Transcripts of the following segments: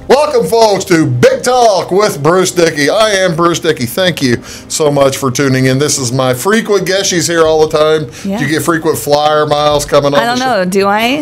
Welcome, folks, to Big Talk with Bruce Dickey. I am Bruce Dickey. Thank you so much for tuning in. This is my frequent guest. She's here all the time. Yeah. Do you get frequent flyer miles coming on? I don't know. Do I?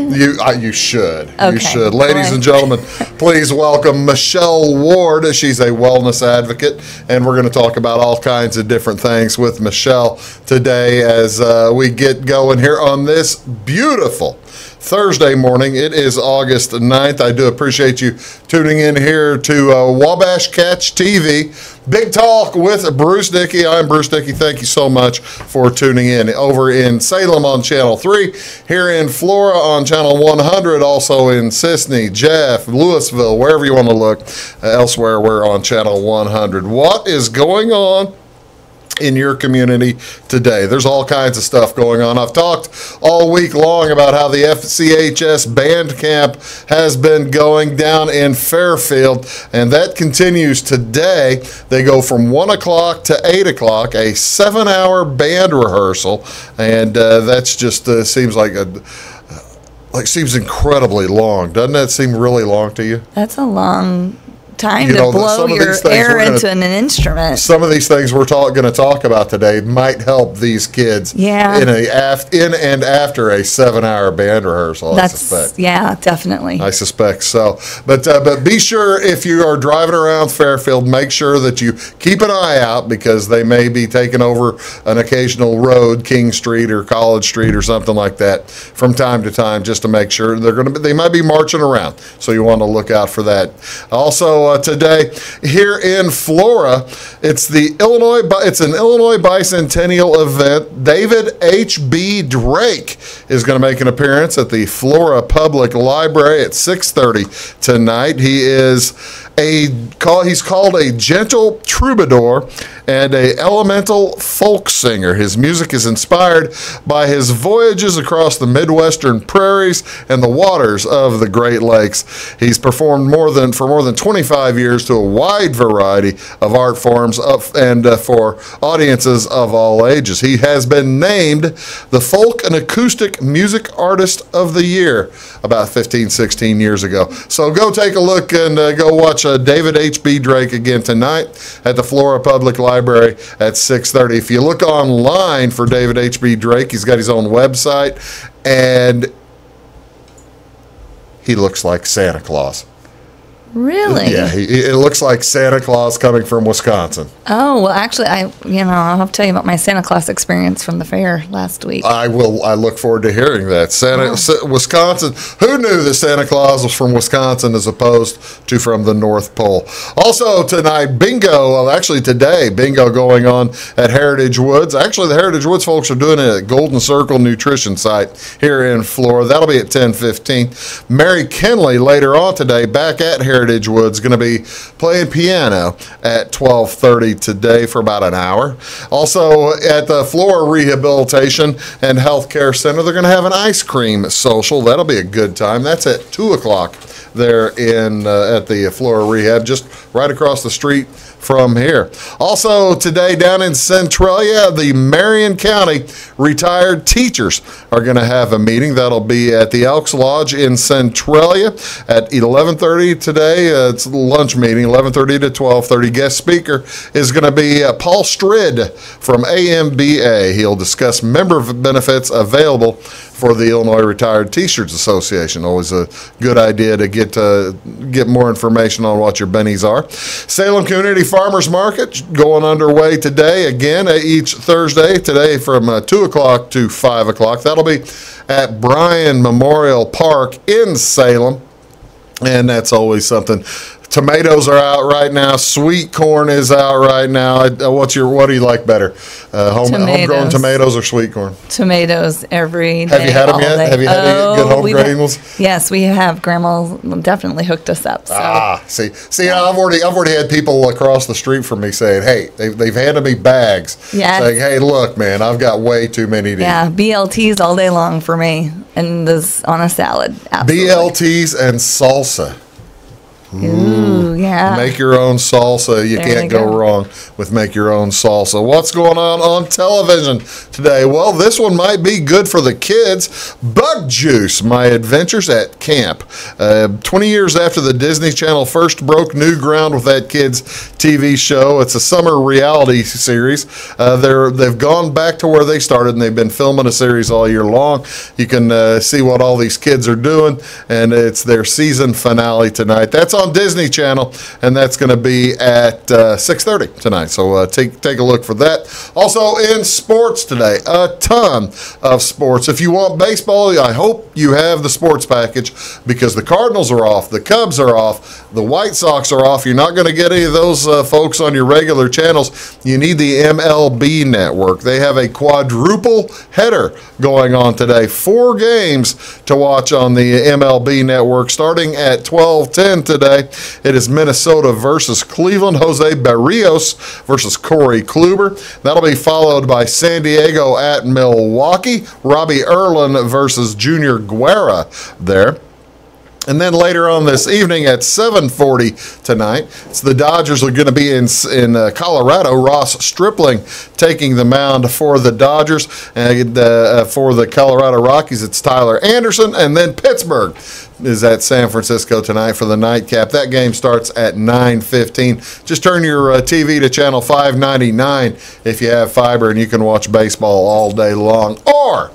You should. Okay. You should. Ladies and gentlemen, please welcome Michelle Ward. She's a wellness advocate, and we're going to talk about all kinds of different things with Michelle today as we get going here on this beautiful Thursday morning. It is August 9th. I do appreciate you tuning in here to Wabash Catch TV. Big Talk with Bruce Dickey. I'm Bruce Dickey. Thank you so much for tuning in. Over in Salem on Channel 3, here in Flora on Channel 100, also in Sisney, Jeff, Louisville, wherever you want to look. Elsewhere, we're on Channel 100. What is going on in your community today? There's all kinds of stuff going on. I've talked all week long about how the FCHS band camp has been going down in Fairfield, and that continues today. They go from 1 o'clock to 8 o'clock, a 7-hour band rehearsal, and that's just seems like seems incredibly long. Doesn't that seem really long to you? That's a long time to blow your air into an instrument. Some of these things we're going to talk about today might help these kids in and after a 7-hour band rehearsal. I suspect. Yeah, definitely. I suspect so. But be sure, if you are driving around Fairfield, make sure that you keep an eye out, because they may be taking over an occasional road, King Street or College Street or something like that, from time to time, just to make sure they might be marching around. So you want to look out for that. Also, today here in Flora, it's an Illinois bicentennial event. David H.B. Drake is going to make an appearance at the Flora Public Library at 6:30 tonight. He's called a gentle troubadour and a elemental folk singer. His music is inspired by his voyages across the Midwestern prairies and the waters of the Great Lakes. He's performed for more than 25 years to a wide variety of art forms and for audiences of all ages. He has been named the Folk and Acoustic Music Artist of the Year about 15, 16 years ago. So go take a look and go watch David H.B. Drake again tonight at the Flora Public Library at 6:30. If you look online for David H.B. Drake, he's got his own website, and he looks like Santa Claus. Really? Yeah, it looks like Santa Claus coming from Wisconsin. Oh, well, actually, I'll have to tell you about my Santa Claus experience from the fair last week. I look forward to hearing that. Wisconsin. Who knew that Santa Claus was from Wisconsin as opposed to from the North Pole? Also tonight, today, bingo going on at Heritage Woods. Actually, the Heritage Woods folks are doing it at Golden Circle Nutrition Site here in Florida. That'll be at 10:15. Mary Kinley later on today, back at Heritage Woods, going to be playing piano at 12:30 today for about an hour. Also at the Flora Rehabilitation and Healthcare Center, they're going to have an ice cream social. That'll be a good time. That's at 2 o'clock there at the Flora Rehab, just right across the street from here. Also today down in Centralia, the Marion County retired teachers are going to have a meeting. That'll be at the Elks Lodge in Centralia at 11:30 today. It's a lunch meeting, 11:30 to 12:30. Guest speaker is going to be Paul Strid from AMBA. He'll discuss member benefits available for the Illinois Retired Teachers Association. Always a good idea to get more information on what your bennies are. Salem Community Farmers Market going underway today, again each Thursday, today from 2 o'clock to 5 o'clock. That'll be at Bryan Memorial Park in Salem, and that's always something. Tomatoes are out right now. Sweet corn is out right now. What do you like better? Homegrown tomatoes or sweet corn? Tomatoes every day. Have you had them yet? Have you had any good homegrown ones? Yes, we have. Grandma definitely hooked us up. So. See, I've already had people across the street from me saying, "Hey, they've handed me bags, saying, hey, look, man, I've got way too many to eat." BLTs all day long for me, and this on a salad. Absolutely. BLTs and salsa. Ooh, yeah. Make your own salsa. You can't go wrong with make your own salsa. What's going on television today? Well, this one might be good for the kids. Bug Juice, My Adventures at Camp. 20 years after the Disney Channel first broke new ground with that kids' TV show. It's a summer reality series. They've gone back to where they started, and they've been filming a series all year long. You can see what all these kids are doing, and it's their season finale tonight. That's on Disney Channel, and that's going to be at 6:30 tonight. So take a look for that. Also in sports today, a ton of sports. If you want baseball, I hope you have the sports package, because the Cardinals are off, the Cubs are off, the White Sox are off. You're not going to get any of those folks on your regular channels. You need the MLB network. They have a quadruple header going on today. 4 games to watch on the MLB network starting at 12:10 today. It is Minnesota versus Cleveland. Jose Barrios versus Corey Kluber. That'll be followed by San Diego at Milwaukee. Robbie Erlin versus Junior Guerra there. And then later on this evening at 7:40 tonight, it's the Dodgers are going to be in Colorado. Ross Stripling taking the mound for the Dodgers. And for the Colorado Rockies, it's Tyler Anderson. And then Pittsburgh is at San Francisco tonight for the nightcap. That game starts at 9:15. Just turn your TV to channel 599 if you have fiber, and you can watch baseball all day long. Or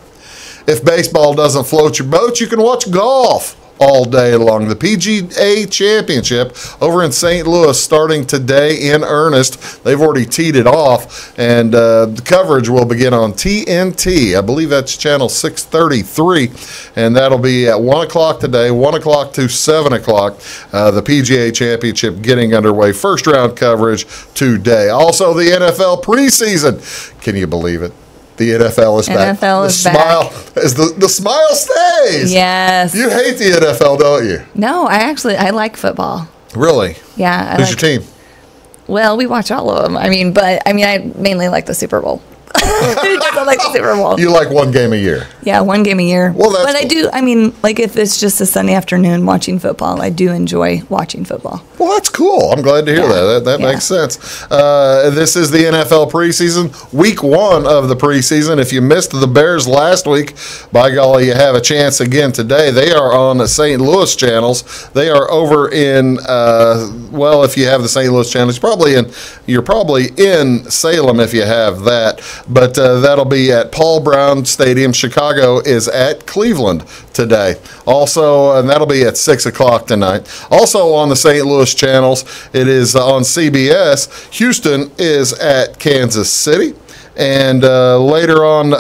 if baseball doesn't float your boat, you can watch golf all day long. The PGA Championship over in St. Louis starting today in earnest. They've already teed it off, and the coverage will begin on TNT. I believe that's channel 633, and that'll be at 1 o'clock today, 1 o'clock to 7 o'clock. The PGA Championship getting underway. First round coverage today. Also, the NFL preseason. Can you believe it? The NFL is back. NFL is back. The smile stays. Yes. You hate the NFL, don't you? No, I like football. Really? Yeah. Who's your team? Well, we watch all of them. I mainly like the Super Bowl. Who doesn't like the Super Bowl? You like one game a year? Yeah, one game a year. Well, that's But I do, if it's just a Sunday afternoon watching football, I do enjoy watching football. Well, that's cool. I'm glad to hear that. That makes sense. This is the NFL preseason, week 1 of the preseason. If you missed the Bears last week, by golly, you have a chance again today. They are on the St. Louis channels. They are over in, if you have the St. Louis channels, you're probably in Salem if you have that. But that'll be at Paul Brown Stadium. Chicago is at Cleveland today. Also, and that'll be at 6 o'clock tonight. Also on the St. Louis channels, it is on CBS. Houston is at Kansas City. And later on,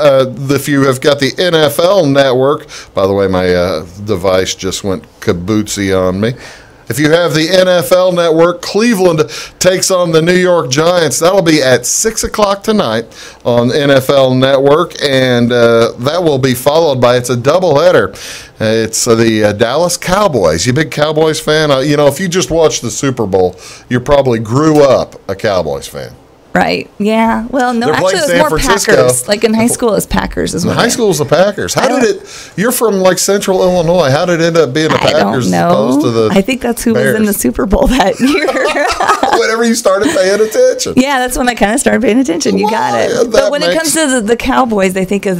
if you have got the NFL network, by the way, my device just went kabootsy on me. If you have the NFL network, Cleveland takes on the New York Giants. That'll be at 6 o'clock tonight on NFL network, and that will be followed by, it's a doubleheader. It's the Dallas Cowboys. You a big Cowboys fan? If you just watched the Super Bowl, you probably grew up a Cowboys fan. Right. Yeah. Well, no, actually, it was more Packers. Like in high school, it's Packers as well. High school is the Packers. How did it? You're from Central Illinois. How did it end up being the Packers as opposed to the? I think that's who was in the Super Bowl that year. Whenever you started paying attention. Yeah, that's when I kind of started paying attention. You got it. But when it comes to the Cowboys, I think of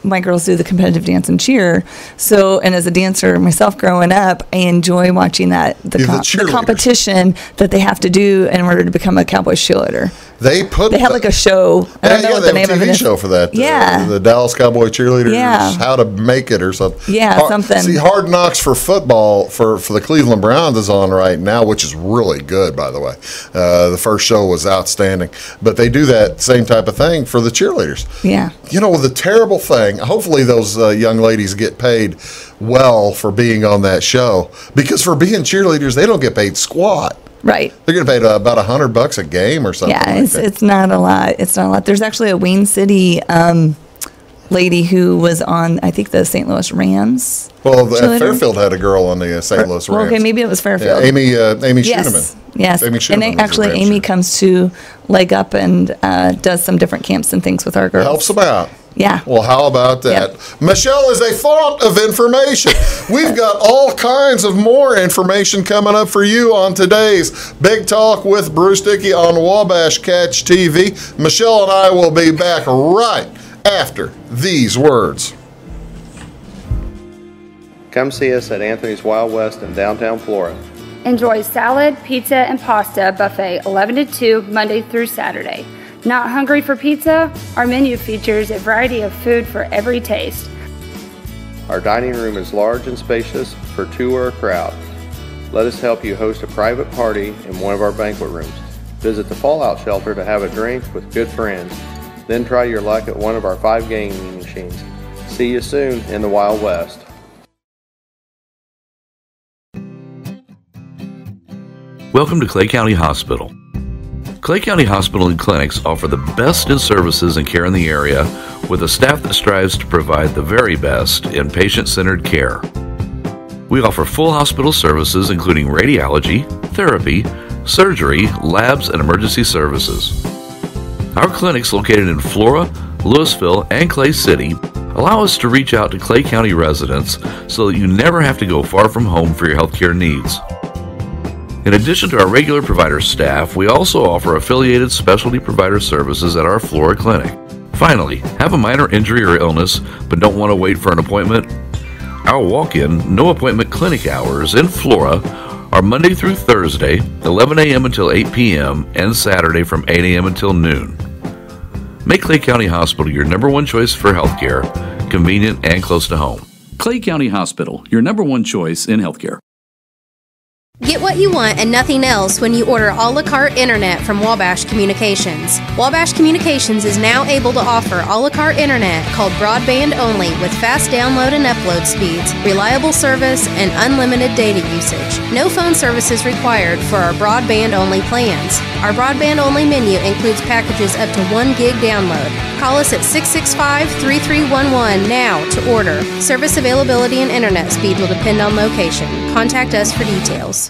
my girls do the competitive dance and cheer. So, and as a dancer myself growing up, I enjoy watching the competition that they have to do in order to become a Cowboys cheerleader. They have like a show. I don't know what the name of it is. They have a TV show for that. Yeah. The Dallas Cowboy Cheerleaders. Yeah. How to Make It or something. Yeah, something. See, Hard Knocks for football for the Cleveland Browns is on right now, which is really good, by the way. The first show was outstanding. But they do that same type of thing for the cheerleaders. Yeah. The terrible thing, hopefully those young ladies get paid well for being on that show, because for being cheerleaders, they don't get paid squat. Right. They're getting paid about $100 a game or something. Yeah, it's not a lot. It's not a lot. There's actually a Wayne City lady who was on, I think, the St. Louis Rams. Well, Fairfield had a girl on the St. Louis Rams. Well, okay, maybe it was Fairfield. Yeah, Amy Schooneman. Yes. Amy Schooneman. And Amy comes to Leg Up and does some different camps and things with our girls. Helps them out. Yeah. Well, how about that? Yep. Michelle is a font of information. We've got all kinds of more information coming up for you on today's Big Talk with Bruce Dickey on Wabash Catch TV. Michelle and I will be back right after these words. Come see us at Anthony's Wild West in downtown Flora. Enjoy salad, pizza, and pasta buffet 11 to 2 Monday through Saturday. Not hungry for pizza? Our menu features a variety of food for every taste. Our dining room is large and spacious for two or a crowd. Let us help you host a private party in one of our banquet rooms. Visit the Fallout Shelter to have a drink with good friends. Then try your luck at one of our 5 gaming machines. See you soon in the Wild West. Welcome to Clay County Hospital. Clay County Hospital and Clinics offer the best in services and care in the area with a staff that strives to provide the very best in patient-centered care. We offer full hospital services including radiology, therapy, surgery, labs, and emergency services. Our clinics located in Flora, Louisville, and Clay City allow us to reach out to Clay County residents so that you never have to go far from home for your healthcare needs. In addition to our regular provider staff, we also offer affiliated specialty provider services at our Flora clinic. Finally, have a minor injury or illness but don't want to wait for an appointment? Our walk-in, no-appointment clinic hours in Flora are Monday through Thursday, 11 a.m. until 8 p.m., and Saturday from 8 a.m. until noon. Make Clay County Hospital your number one choice for healthcare, convenient and close to home. Clay County Hospital, your number one choice in healthcare. Get what you want and nothing else when you order a la carte internet from Wabash Communications. Wabash Communications is now able to offer a la carte internet called broadband only with fast download and upload speeds, reliable service, and unlimited data usage. No phone service is required for our broadband only plans. Our broadband only menu includes packages up to 1 gig download. Call us at 665-3311 now to order. Service availability and internet speed will depend on location. Contact us for details.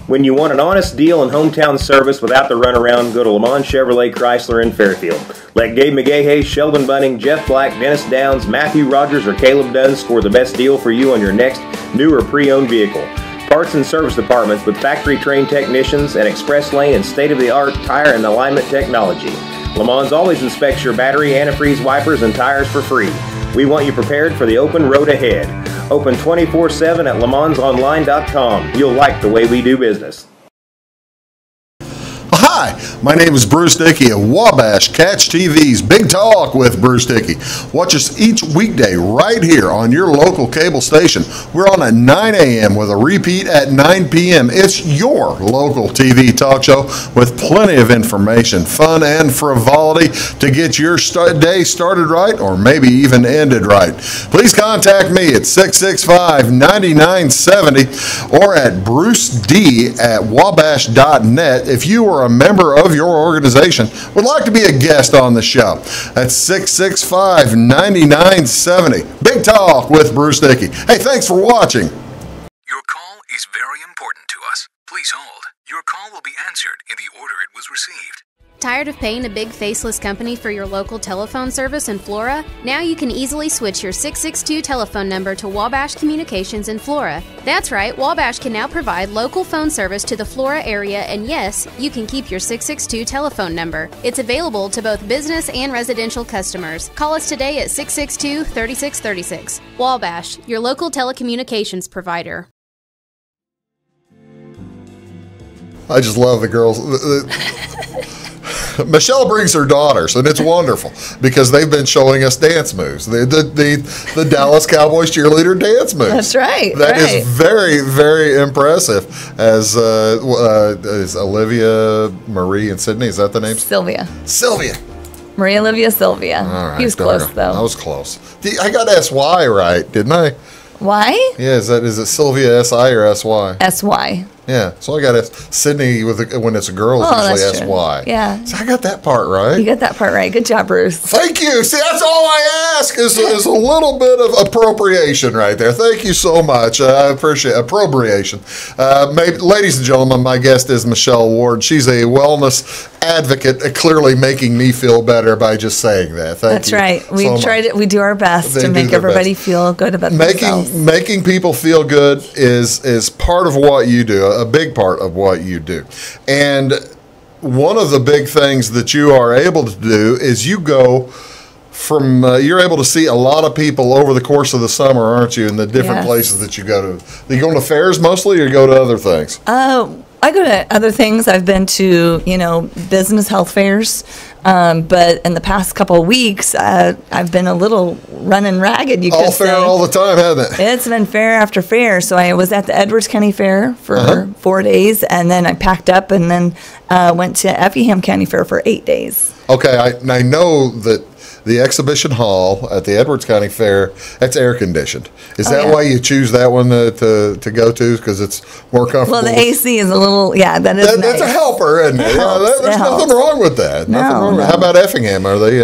When you want an honest deal and hometown service without the runaround, go to Lamont Chevrolet Chrysler in Fairfield. Let Gabe McGahey, Sheldon Bunning, Jeff Black, Dennis Downs, Matthew Rogers, or Caleb Dunn score the best deal for you on your next new or pre-owned vehicle. Parts and service departments with factory-trained technicians and express lane and state-of-the-art tire and alignment technology. Lamont always inspects your battery, antifreeze, wipers, and tires for free. We want you prepared for the open road ahead. Open 24/7 at LeMansOnline.com. You'll like the way we do business. Hi, my name is Bruce Dickey of Wabash Catch TV's Big Talk with Bruce Dickey. Watch us each weekday right here on your local cable station. We're on at 9 a.m. with a repeat at 9 p.m. It's your local TV talk show with plenty of information, fun, and frivolity to get your day started right or maybe even ended right. Please contact me at 665-9970 or at bruced@wabash.net if you are a member of your organization would like to be a guest on the show. That's 665-9970. Big Talk with Bruce Dickey. Hey, thanks for watching. Your call is very important to us. Please hold. Your call will be answered in the order it was received. Tired of paying a big faceless company for your local telephone service in Flora? Now you can easily switch your 662 telephone number to Wabash Communications in Flora. That's right, Wabash can now provide local phone service to the Flora area, and yes, you can keep your 662 telephone number. It's available to both business and residential customers. Call us today at 662-3636. Wabash, your local telecommunications provider. I just love the girls. Michelle brings her daughters, and it's wonderful because they've been showing us dance moves. The Dallas Cowboys cheerleader dance moves. That's right. That is very, very impressive. As is Olivia, Marie, and Sydney. Is that the name? Sylvia. Maria Olivia Sylvia. All right, he was close, though. I was close. I got S-Y right, didn't I? Why? Yeah, is it Sylvia S-I or S-Y? S-Y. Yeah. So I got to ask Sydney when it's a girl, usually ask why. Yeah. So I got that part right. You got that part right. Good job, Bruce. Thank you. See, that's all I ask is a little bit of appropriation right there. Thank you so much. I appreciate appropriation. Ladies and gentlemen, my guest is Michelle Ward. She's a wellness advocate, clearly making me feel better by just saying that. That's right. We do our best to make everybody feel good about themselves. Making people feel good is part of what you do, a big part of what you do. And one of the big things that you are able to do is you go from, you're able to see a lot of people over the course of the summer, aren't you, in the different places that you go to. Do you go to fairs mostly or you go to other things? I go to other things. I've been to, business health fairs. But in the past couple of weeks, I've been a little running ragged, you could say. All fair all the time, hasn't it? It's been fair after fair. So I was at the Edwards County Fair for 4 days, and then I packed up and then went to Effingham County Fair for 8 days. Okay, I know that the exhibition hall at the Edwards County Fair, that's air conditioned. Is that why you choose that one to go to? Because it's more comfortable? Well, the AC is a little, that is nice. That's a helper, isn't it? There's nothing wrong with that. No. How about Effingham? Are they?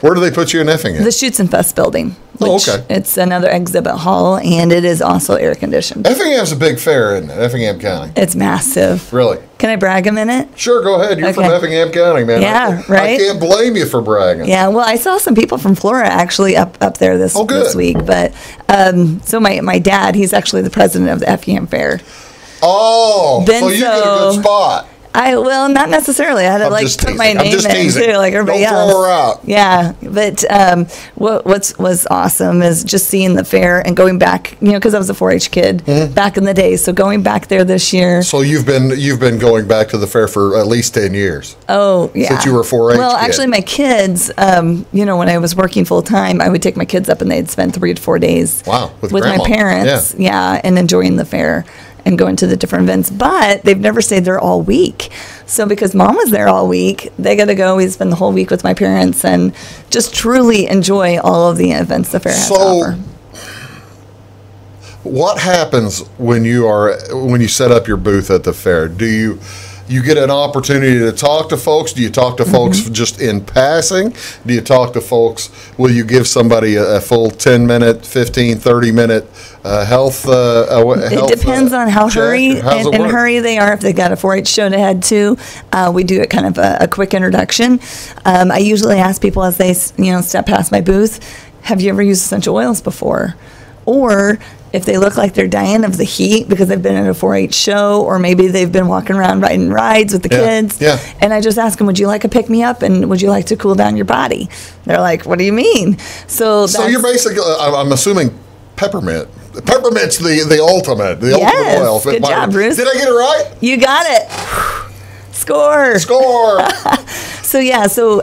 Where do they put you in Effingham? The Shoots and Fuss building. Okay. It's another exhibit hall, and it is also air conditioned. Effingham's a big fair, isn't it? Effingham County. It's massive. Really? Can I brag a minute? Sure, go ahead. You're from Effingham County, man. Yeah, right? I can't blame you for bragging. Yeah, well, I saw some people from Florida actually up there this week. But so my dad, he's actually the president of the Effingham Fair. Oh, so you get a good spot. Well, not necessarily. I had to put my name in too, like everybody else. Don't throw her out. Yeah, but what was awesome is just seeing the fair and going back. Because I was a 4-H kid back in the day, so going back there this year. So you've been going back to the fair for at least 10 years. Oh yeah. Since you were 4-H. Well, actually, my kids. When I was working full time, I would take my kids up and they'd spend 3 to 4 days. Wow, with my parents. Yeah, and enjoying the fair and going to the different events, but they've never stayed there all week. So because Mom was there all week, they got to go. We spend the whole week with my parents and just truly enjoy all of the events the fair has to offer. What happens when you set up your booth at the fair? Do you get an opportunity to talk to folks? Do you talk to folks just in passing? Do you talk to folks? Will you give somebody a full 10-minute, 15, 30-minute health? It depends on how hurry they are. If they got a 4-H show to head to, we do it kind of a quick introduction. I usually ask people as they step past my booth, have you ever used essential oils before? Or if they look like they're dying of the heat because they've been at a 4-H show, or maybe they've been walking around riding rides with the kids. Yeah. And I just ask them, would you like a pick-me-up and would you like to cool down your body? They're like, what do you mean? So you're basically, I'm assuming peppermint. Peppermint's the ultimate oil. Good job, Bruce. Did I get it right? You got it. Score. So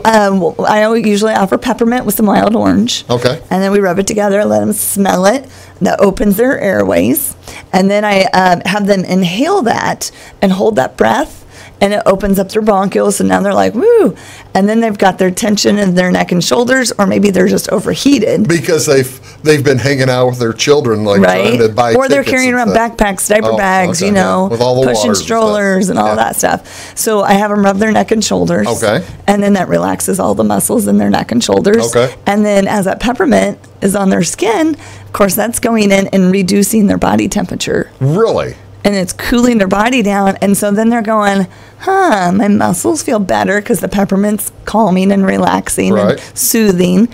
I usually offer peppermint with some wild orange. Okay. And then we rub it together, let them smell it. That opens their airways. And then I have them inhale that and hold that breath. And it opens up their bronchioles, and now they're like, woo. And then they've got their tension in their neck and shoulders, or maybe they're just overheated. Because they've been hanging out with their children, trying to buy or they're carrying around backpacks, diaper bags, with all the pushing strollers and all that stuff. So I have them rub their neck and shoulders. Okay. And then that relaxes all the muscles in their neck and shoulders. Okay. And then as that peppermint is on their skin, of course, that's going in and reducing their body temperature. Really? And it's cooling their body down. And so then they're going, my muscles feel better because the peppermint's calming and relaxing and soothing.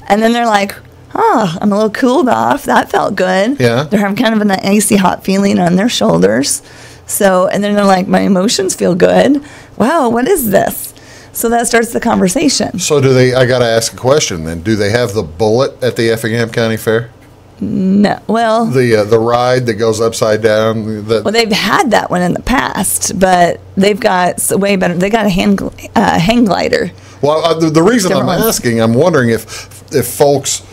And then they're like, I'm a little cooled off. That felt good. Yeah. They're having kind of an icy hot feeling on their shoulders. So, and then they're like, my emotions feel good. Wow, what is this? So that starts the conversation. So I got to ask a question then. Do they have the bullet at the Effingham County Fair? No. Well, the ride that goes upside down. Well, they've had that one in the past, but they've got way better. They got a hang glider. Well, the reason I'm asking, I'm wondering if folks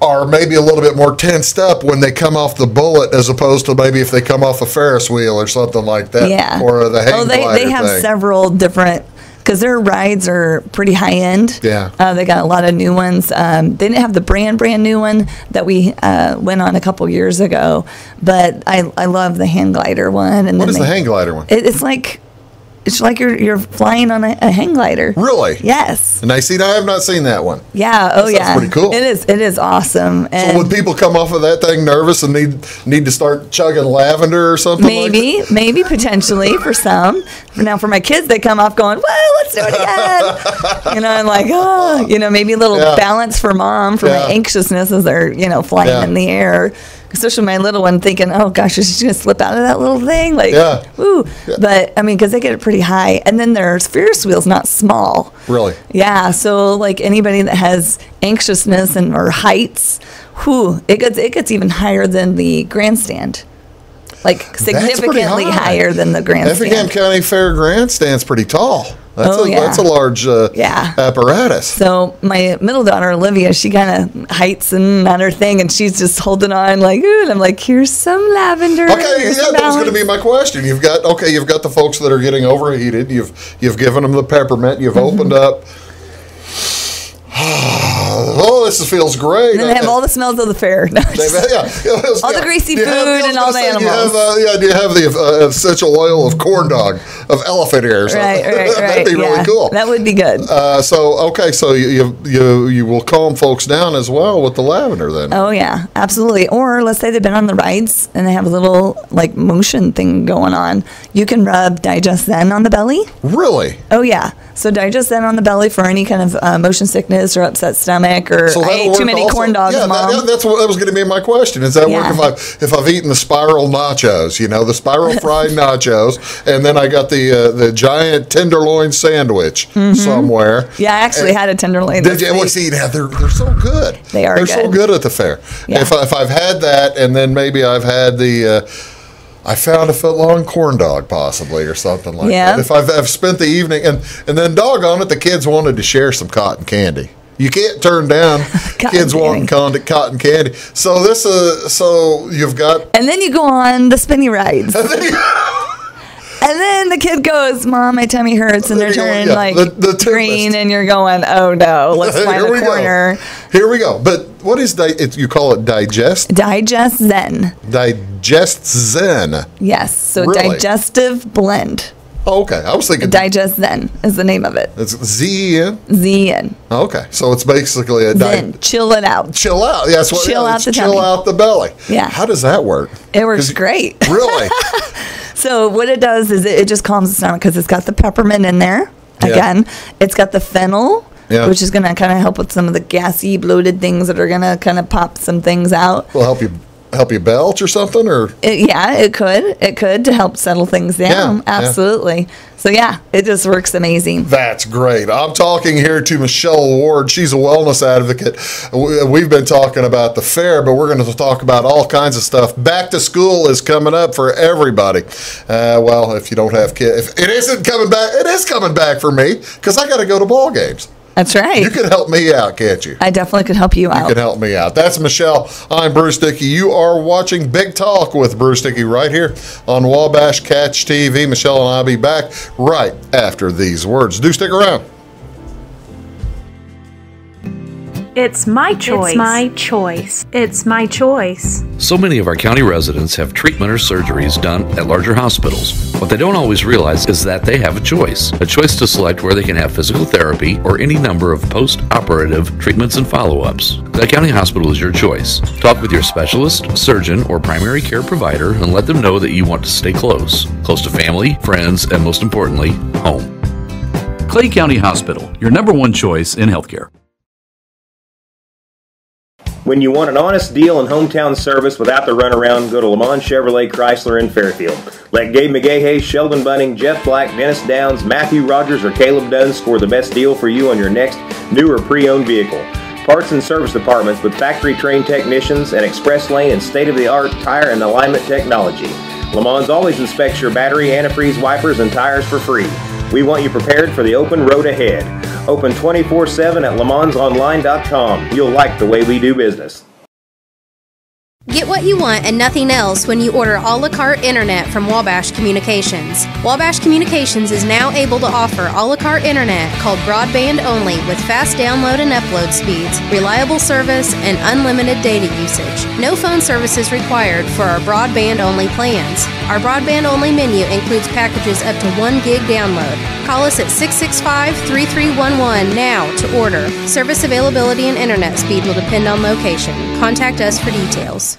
are maybe a little bit more tensed up when they come off the bullet, as opposed to maybe if they come off a Ferris wheel or something like that. Yeah. Or the hang glider they have several different because their rides are pretty high end. Yeah. They got a lot of new ones. They didn't have the brand new one that we went on a couple years ago, but I love the hang glider one. And what is the hang glider one? It's like you're flying on a hang glider. Really? Yes. And I have not seen that one. Yeah. Oh, yeah. That's pretty cool. It is awesome. And so would people come off of that thing nervous and need to start chugging lavender or something? Maybe potentially for some. Now for my kids, they come off going, well, let's do it again. And like, maybe a little balance for mom for my anxiousness as they're, flying in the air. Especially my little one thinking, oh gosh, is she going to slip out of that little thing? Like, woo. Yeah. But I mean, because they get it pretty high. And then there's Ferris wheels, not small. Really? Yeah. So like anybody that has anxiousness or heights, it gets even higher than the grandstand. Like significantly higher than the grandstand. Effingham County Fair grandstand's pretty tall. That's a large apparatus. So my middle daughter, Olivia, she kind of heights and on her thing, and she's just holding on like, ooh, and I'm like, here's some lavender. Okay, that was going to be my question. You've got the folks that are getting overheated. You've given them the peppermint. You've opened up. Oh, this feels great. And then they have all the smells of the fair. No, all the greasy food and all the animals. Do you have the essential oil of corn dog, of elephant ear or something? Right. That'd be really cool. That would be good. So you will calm folks down as well with the lavender then. Oh, yeah, absolutely. Or let's say they've been on the rides and they have a little like motion thing going on. You can rub Digest Zen on the belly. Really? Oh, yeah. So Digest Zen on the belly for any kind of motion sickness or upset stomach or I ate too many corn dogs, Mom. That was going to be my question. Does that work if I've eaten the spiral nachos, the spiral fried nachos, and then I got the giant tenderloin sandwich somewhere? Yeah, I actually had a tenderloin. Did you? Well, see, they're so good. They're good. So good at the fair. Yeah. If I've had that, and then maybe I've had I found a foot-long corn dog, possibly, or something like that. If I've spent the evening, and then doggone it, the kids wanted to share some cotton candy. You can't turn down kids wanting cotton candy. So so you've got... And then you go on the spinny rides. And then the kid goes, Mom, my tummy hurts, and they're turning the green, and you're going, oh no, let's find a corner. Here we go. But what is you call it Digest? Digest Zen. Digest Zen. Yes. So digestive blend. Oh, okay. I was thinking Digest Zen is the name of it. It's Z-E-N? Z-E-N. Okay. So it's basically a Zen. Chill it out. Chill out. Yeah, that's what chill out the tummy. Chill out the belly. Yeah. How does that work? It works great. Really? So what it does is it just calms the stomach because it's got the peppermint in there. Again, it's got the fennel, which is going to kind of help with some of the gassy, bloated things that are going to kind of pop some things out. Will help you belch or something, or it could to help settle things down. Absolutely. So it just works amazing. That's great. I'm talking here to Michelle Ward. She's a wellness advocate. We've been talking about the fair, but we're going to talk about all kinds of stuff. Back to school is coming up for everybody. Well, if you don't have kids, if it isn't coming back, it is coming back for me because I got to go to ball games. That's right. You can help me out, can't you? I definitely could help you out. You can help me out. That's Michelle. I'm Bruce Dickey. You are watching Big Talk with Bruce Dickey right here on Wabash Catch TV. Michelle and I will be back right after these words. Do stick around. It's my choice. It's my choice. It's my choice. So many of our county residents have treatment or surgeries done at larger hospitals. What they don't always realize is that they have a choice to select where they can have physical therapy or any number of post-operative treatments and follow-ups. Clay County Hospital is your choice. Talk with your specialist, surgeon, or primary care provider and let them know that you want to stay close to family, friends, and most importantly, home. Clay County Hospital, your #1 choice in healthcare. When you want an honest deal and hometown service without the runaround, go to Lamont Chevrolet Chrysler in Fairfield. Let Gabe McGahey, Sheldon Bunning, Jeff Black, Dennis Downs, Matthew Rogers, or Caleb Dunn score the best deal for you on your next new or pre-owned vehicle. Parts and service departments with factory-trained technicians and express lane and state-of-the-art tire and alignment technology. Lamont always inspects your battery, antifreeze, wipers, and tires for free. We want you prepared for the open road ahead. Open 24/7 at LeMansOnline.com. You'll like the way we do business. Get what you want and nothing else when you order a la carte internet from Wabash Communications. Wabash Communications is now able to offer a la carte internet called broadband only with fast download and upload speeds, reliable service, and unlimited data usage. No phone service is required for our broadband only plans. Our broadband only menu includes packages up to 1 gig download. Call us at 665-3311 now to order. Service availability and internet speed will depend on location. Contact us for details.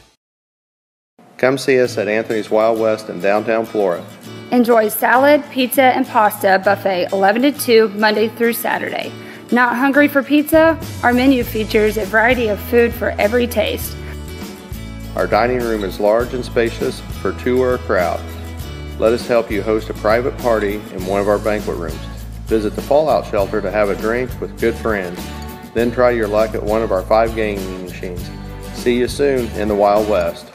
Come see us at Anthony's Wild West in downtown Flora. Enjoy salad, pizza, and pasta buffet 11 to 2 Monday through Saturday. Not hungry for pizza? Our menu features a variety of food for every taste. Our dining room is large and spacious for two or a crowd. Let us help you host a private party in one of our banquet rooms. Visit the Fallout Shelter to have a drink with good friends. Then try your luck at one of our 5 gaming machines. See you soon in the Wild West.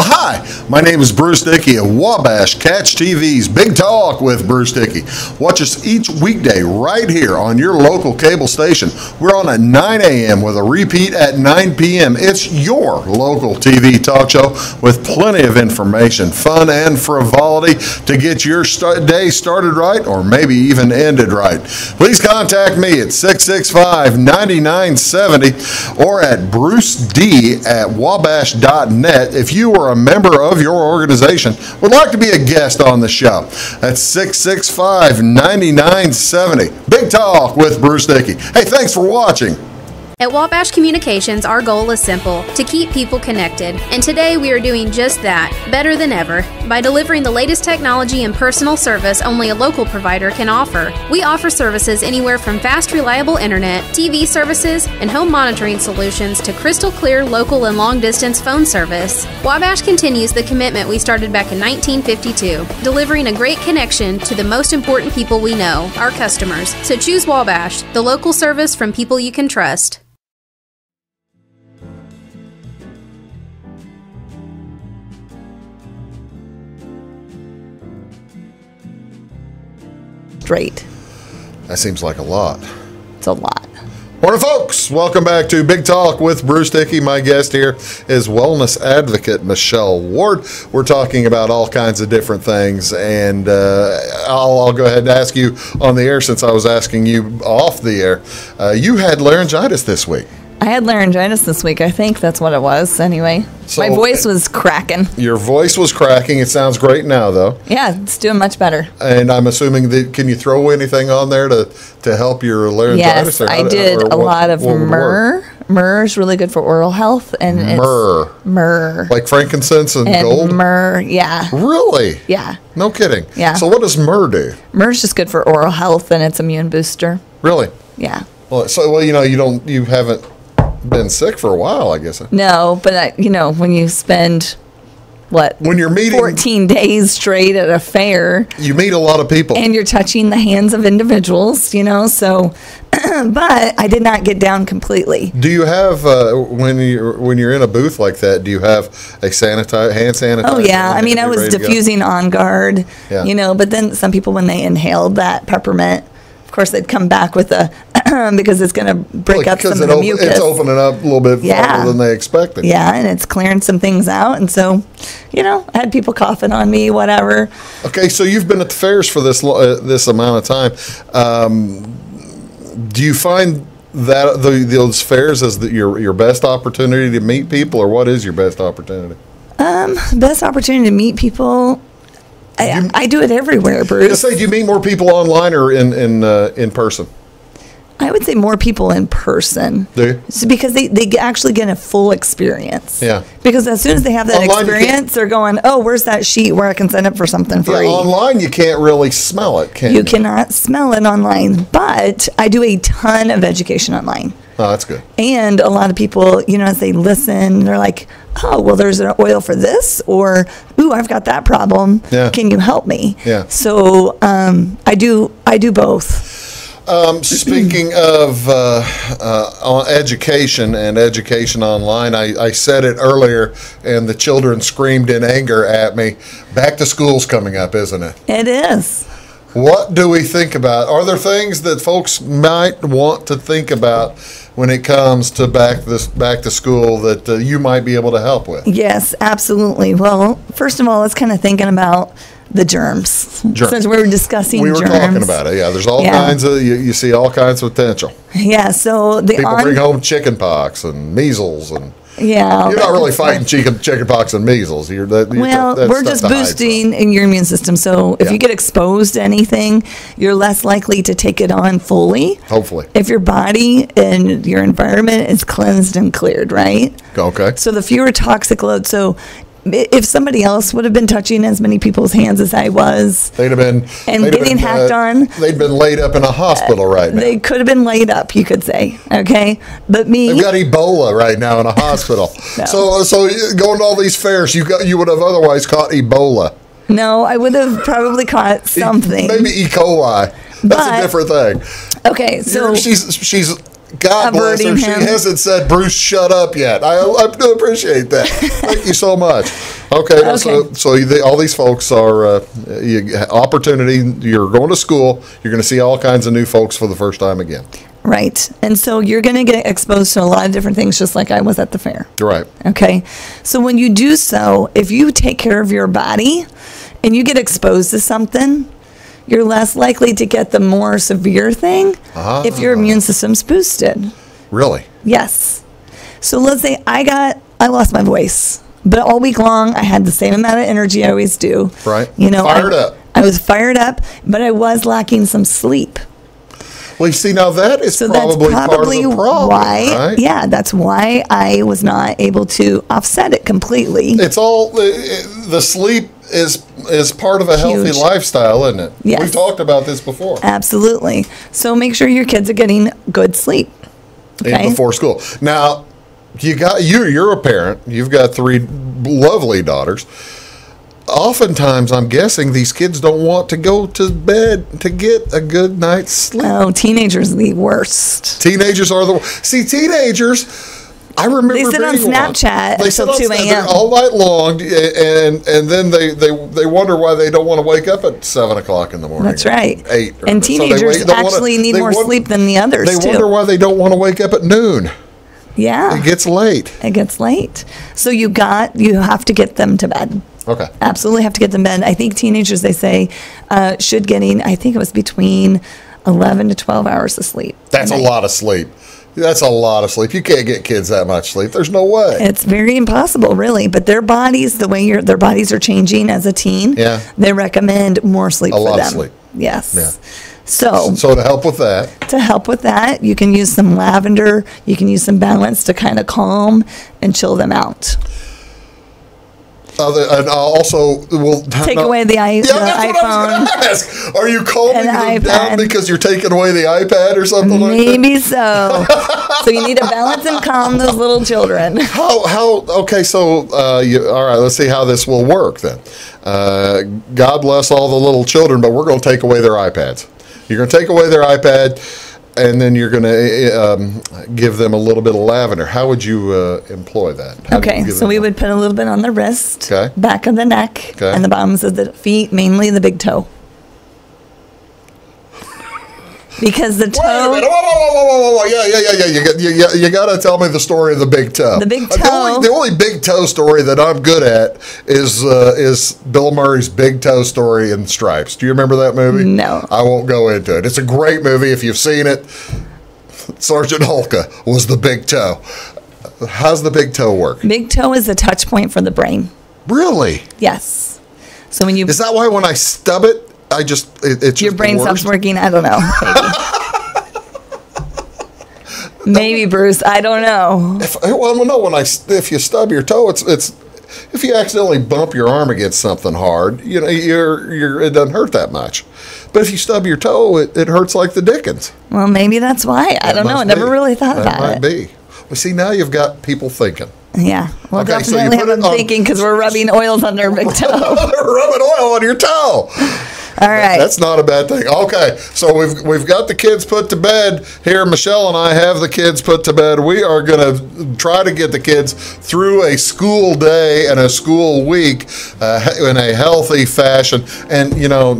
Hi, my name is Bruce Dickey of Wabash Catch TV's Big Talk with Bruce Dickey. Watch us each weekday right here on your local cable station. We're on at 9 a.m. with a repeat at 9 p.m. It's your local TV talk show with plenty of information, fun, and frivolity to get your day started right or maybe even ended right. Please contact me at 665-9970 or at bruced@wabash.net if you are a member of your organization would like to be a guest on the show. That's 665-9970. Big Talk with Bruce Dickey. Hey, thanks for watching. At Wabash Communications, our goal is simple, to keep people connected. And today we are doing just that, better than ever, by delivering the latest technology and personal service only a local provider can offer. We offer services anywhere from fast, reliable internet, TV services, and home monitoring solutions to crystal clear local and long-distance phone service. Wabash continues the commitment we started back in 1952, delivering a great connection to the most important people we know, our customers. So choose Wabash, the local service from people you can trust. Straight. That seems like a lot. It's a lot. Morning, folks. Welcome back to Big Talk with Bruce Dickey. My guest here is wellness advocate Michelle Ward. We're talking about all kinds of different things, and I'll go ahead and ask you on the air since I was asking you off the air. You had laryngitis this week. I had laryngitis this week. I think that's what it was. Anyway, so, my voice was cracking. Your voice was cracking. It sounds great now, though. Yeah, it's doing much better. And I'm assuming that, can you throw anything on there to help your laryngitis? Yes, I did a lot of myrrh. Myrrh is really good for oral health. And myrrh. Like frankincense and gold? Myrrh, yeah. Really? Yeah. No kidding. Yeah. So what does myrrh do? Myrrh is just good for oral health, and it's immune booster. Really? Yeah. Well, you haven't been sick for a while, I guess. No, but when you spend when you're meeting 14 days straight at a fair, you meet a lot of people, and you're touching the hands of individuals, so but I did not get down completely. Do you have when you're in a booth like that, do you have a hand sanitizer? Oh yeah, I mean, I was diffusing on guard, but then some people, when they inhaled that peppermint, of course, they'd come back with a because it's going to break up some of the mucus. It's opening up a little bit farther than they expected. Yeah, and it's clearing some things out. And so, I had people coughing on me, whatever. Okay, so you've been at the fairs for this amount of time. Do you find that those fairs as your best opportunity to meet people, or what is your best opportunity? Best opportunity to meet people. I do it everywhere, Bruce. Do you meet more people online or in person? I would say more people in person. Do you? Because they actually get a full experience. Yeah. Because as soon as they have that online experience, they're going, oh, where's that sheet where I can sign up for something free? Yeah, online you can't really smell it, can you? You cannot smell it online. But I do a ton of education online. Oh, that's good. And a lot of people, as they listen, they're like, oh, well, there's an oil for this, or, ooh, I've got that problem. Yeah. Can you help me? Yeah. So I do both. Speaking of education and education online, I said it earlier, and the children screamed in anger at me. Back to school's coming up, isn't it? It is. What do we think about? Are there things that folks might want to think about when it comes to back to school that you might be able to help with? Yes, absolutely. Well, first of all, it's kind of thinking about the germs. Since we were discussing germs. We were talking about it. Yeah, there's all kinds of, you see all kinds of potential. Yeah, so people bring home chicken pox and measles and yeah, you're not really fighting chicken pox and measles. We're just boosting your immune system. So if you get exposed to anything, you're less likely to take it on fully. Hopefully. If your body and your environment is cleansed and cleared, right? Okay. So the fewer toxic loads. So if somebody else would have been touching as many people's hands as I was, they'd have been getting hacked on. They'd been laid up in a hospital right now. They could have been laid up, you could say. Okay, but they've got Ebola right now in a hospital. No. So going to all these fairs, you would have otherwise caught Ebola. No, I would have probably caught something. Maybe E. coli. That's a different thing. Okay, so she's. God bless her. She hasn't said, Bruce, shut up yet. I do appreciate that. Thank you so much. Okay. So all these folks are opportunity. You're going to school. You're going to see all kinds of new folks for the first time again. Right. And so you're going to get exposed to a lot of different things, just like I was at the fair. Right. Okay. So when you do so, if you take care of your body and you get exposed to something, you're less likely to get the more severe thing if your immune system's boosted. Really? Yes. So let's say I lost my voice, but all week long I had the same amount of energy I always do. Right. Fired up. I was fired up, but I was lacking some sleep. Well, you see, now that is probably part of the problem, right? Yeah, that's why I was not able to offset it completely. It's all the sleep is part of a healthy lifestyle, isn't it? Yes. We've talked about this before. Absolutely. So make sure your kids are getting good sleep. Okay? And before school. Now, you're a parent. You've got 3 lovely daughters. Oftentimes, I'm guessing these kids don't want to go to bed to get a good night's sleep. Oh, teenagers are the worst. Teenagers are the worst. See, teenagers, I remember they sit on Snapchat until 2 a.m. all night long, and then they wonder why they don't want to wake up at 7 o'clock in the morning. That's right. 8. And teenagers actually need more sleep than the others, too. They wonder why they don't want to wake up at noon. Yeah. It gets late. So you have to get them to bed. Okay. Absolutely have to get them to bed. I think teenagers, they say, should getting, I think it was between 11 to 12 hours of sleep. That's a lot of sleep. That's a lot of sleep. You can't get kids that much sleep. There's no way. It's very impossible, really. But their bodies, the way their bodies are changing as a teen, they recommend more sleep for them. A lot of sleep. Yes. Yeah. So to help with that, you can use some lavender. You can use some balance to kind of calm and chill them out. And also, we'll take away the iPhone. That's what I was going to ask. Are you calming them down because you're taking away the iPad or something like that? Maybe so. So you need to balance and calm those little children. Okay, so, all right, let's see how this will work then. God bless all the little children, but we're going to take away their iPads. You're going to take away their iPad, and then you're going to give them a little bit of lavender. How would you employ that? Okay, so we would put a little bit on the wrist, back of the neck, and the bottoms of the feet, mainly the big toe. Because the toe. Wait a minute. Whoa. Yeah. You got to tell me the story of the big toe. The big toe. The only big toe story that I'm good at is Bill Murray's big toe story in Stripes. Do you remember that movie? No. I won't go into it. It's a great movie. If you've seen it, Sergeant Hulka was the big toe. How's the big toe work? Big toe is the touch point for the brain. Really? Yes. So when you. Is that why when I stub it, it's just your brain stops working? I don't know. Maybe Bruce. I don't know. If you stub your toe, it's if you accidentally bump your arm against something hard, it doesn't hurt that much. But if you stub your toe, it hurts like the dickens. Well, maybe that's why. I don't know. I never really thought about it. That might be. Well, see, now you've got people thinking. Yeah. Well, definitely have them thinking because we're rubbing oils on their big toe. We're rubbing oil on your toe. All right. That's not a bad thing. Okay, so we've got the kids put to bed here. Michelle and I have the kids put to bed. We are going to try to get the kids through a school day and a school week in a healthy fashion. And,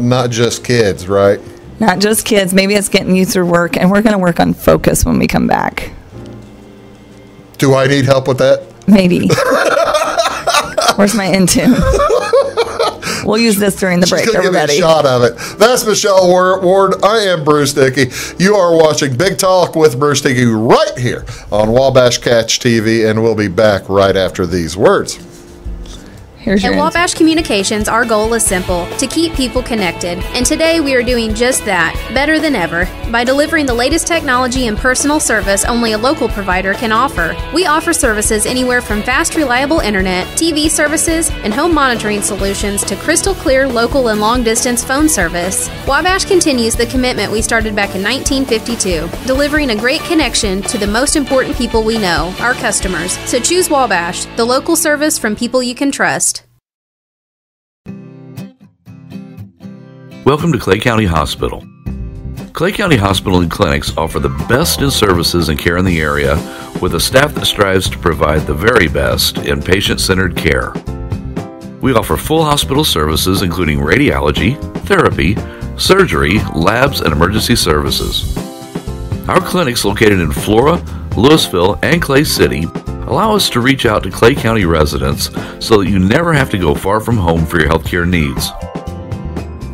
not just kids, right? Not just kids. Maybe it's getting you through work, and we're going to work on focus when we come back. Do I need help with that? Maybe. Where's my Intune? We'll use this during the break, everybody. Give me a shot of it. That's Michelle Ward. I am Bruce Dickey. You are watching Big Talk with Bruce Dickey right here on Wabash Catch TV, and we'll be back right after these words. At Wabash Communications, our goal is simple: to keep people connected. And today we are doing just that, better than ever, by delivering the latest technology and personal service only a local provider can offer. We offer services anywhere from fast, reliable internet, TV services, and home monitoring solutions to crystal clear local and long-distance phone service. Wabash continues the commitment we started back in 1952, delivering a great connection to the most important people we know, our customers. So choose Wabash, the local service from people you can trust. Welcome to Clay County Hospital. Clay County Hospital and Clinics offer the best in services and care in the area with a staff that strives to provide the very best in patient-centered care. We offer full hospital services including radiology, therapy, surgery, labs, and emergency services. Our clinics located in Flora, Louisville, and Clay City allow us to reach out to Clay County residents so that you never have to go far from home for your healthcare needs.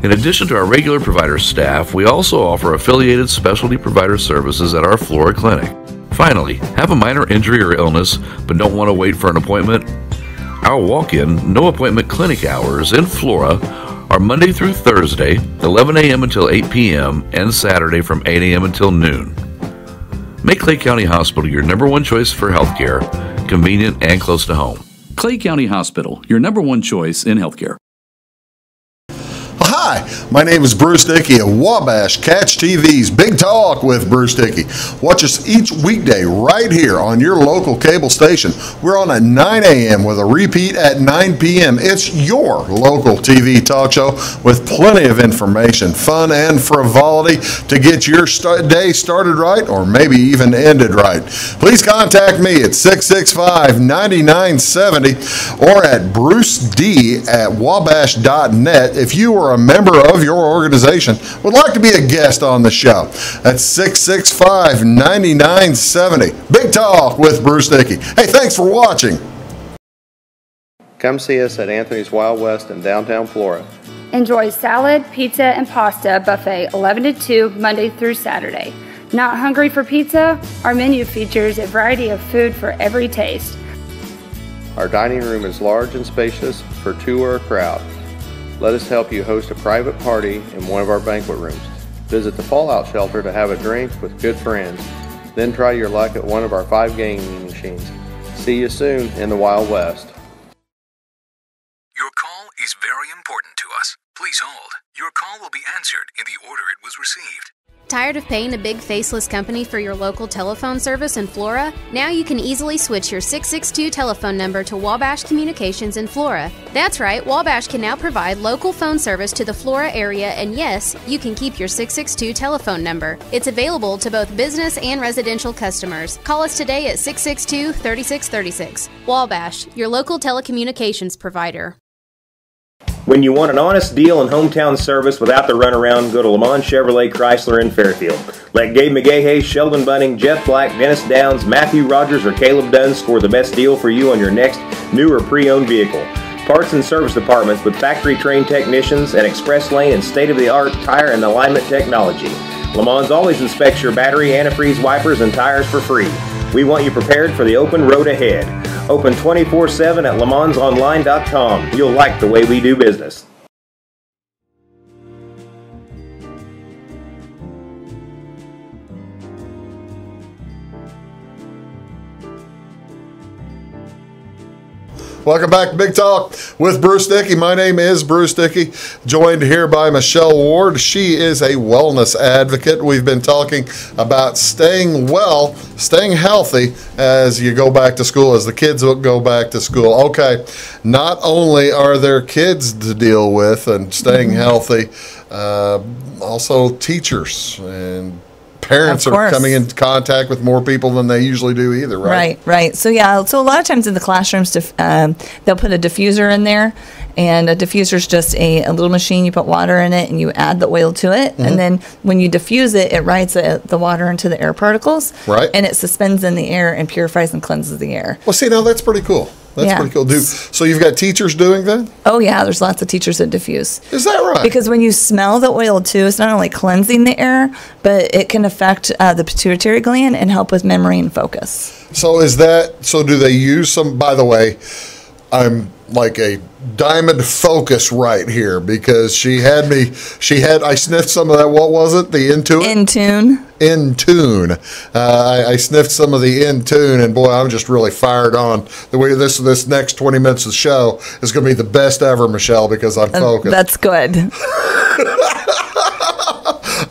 In addition to our regular provider staff, we also offer affiliated specialty provider services at our Flora clinic. Finally, have a minor injury or illness but don't want to wait for an appointment? Our walk-in, no-appointment clinic hours in Flora are Monday through Thursday, 11 a.m. until 8 p.m., and Saturday from 8 a.m. until noon. Make Clay County Hospital your number one choice for healthcare, convenient and close to home. Clay County Hospital, your number one choice in healthcare. Hi, my name is Bruce Dickey of Wabash Catch TV's Big Talk with Bruce Dickey. Watch us each weekday right here on your local cable station. We're on at 9 a.m. with a repeat at 9 p.m. It's your local TV talk show with plenty of information, fun, and frivolity to get your day started right or maybe even ended right. Please contact me at 665-9970 or at bruced@wabash.net if you are a member of your organization would like to be a guest on the show. That's 665-9970. Big Talk with Bruce Dickey. Hey, thanks for watching. Come see us at Anthony's Wild West in downtown Flora. Enjoy salad, pizza, and pasta buffet 11 to 2 Monday through Saturday. Not hungry for pizza? Our menu features a variety of food for every taste. Our dining room is large and spacious for two or a crowd. Let us help you host a private party in one of our banquet rooms. Visit the Fallout Shelter to have a drink with good friends. Then try your luck at one of our 5 gaming machines. See you soon in the Wild West. Your call is very important to us. Please hold. Your call will be answered in the order it was received. Tired of paying a big faceless company for your local telephone service in Flora? Now you can easily switch your 662 telephone number to Wabash Communications in Flora. That's right, Wabash can now provide local phone service to the Flora area, and yes, you can keep your 662 telephone number. It's available to both business and residential customers. Call us today at 662-3636. Wabash, your local telecommunications provider. When you want an honest deal and hometown service without the runaround, go to Le Mans Chevrolet Chrysler in Fairfield. Let Gabe McGahey, Sheldon Bunning, Jeff Black, Dennis Downs, Matthew Rogers, or Caleb Dunn score the best deal for you on your next new or pre-owned vehicle. Parts and service departments with factory-trained technicians, and express lane and state-of-the-art tire and alignment technology. Le Mans always inspects your battery, antifreeze, wipers, and tires for free. We want you prepared for the open road ahead. Open 24/7 at lemansonline.com. You'll like the way we do business. Welcome back to Big Talk with Bruce Dickey. My name is Bruce Dickey, joined here by Michelle Ward. She is a wellness advocate. We've been talking about staying well, staying healthy as you go back to school, as the kids go back to school. Okay, not only are there kids to deal with and staying healthy, also teachers and parents are coming into contact with more people than they usually do either, right? Right. So, so a lot of times in the classrooms, they'll put a diffuser in there, and a diffuser is just a little machine. You put water in it, and you add the oil to it, and then when you diffuse it, it rides the water into the air particles, and it suspends in the air and purifies and cleanses the air. Well, see, now that's pretty cool. That's pretty cool. So you've got teachers doing that? Oh, yeah. There's lots of teachers that diffuse. Is that right? Because when you smell the oil, too, it's not only cleansing the air, but it can affect the pituitary gland and help with memory and focus. So do they use some, by the way, I'm like a diamond focus right here because I sniffed some of that, what was it? The Intune? Intune. I sniffed some of the Intune, and boy, I'm just really fired on. The way this next 20 minutes of the show is going to be the best ever, Michelle, because I'm focused. That's good.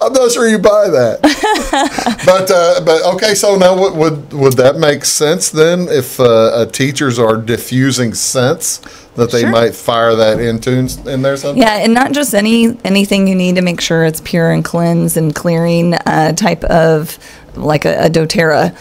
I'm not sure you buy that. but okay, so now would that make sense then if teachers are diffusing scents that they might fire that Intune in there something? Yeah, and not just anything you need to make sure it's pure and cleanse and clearing type of like a doTERRA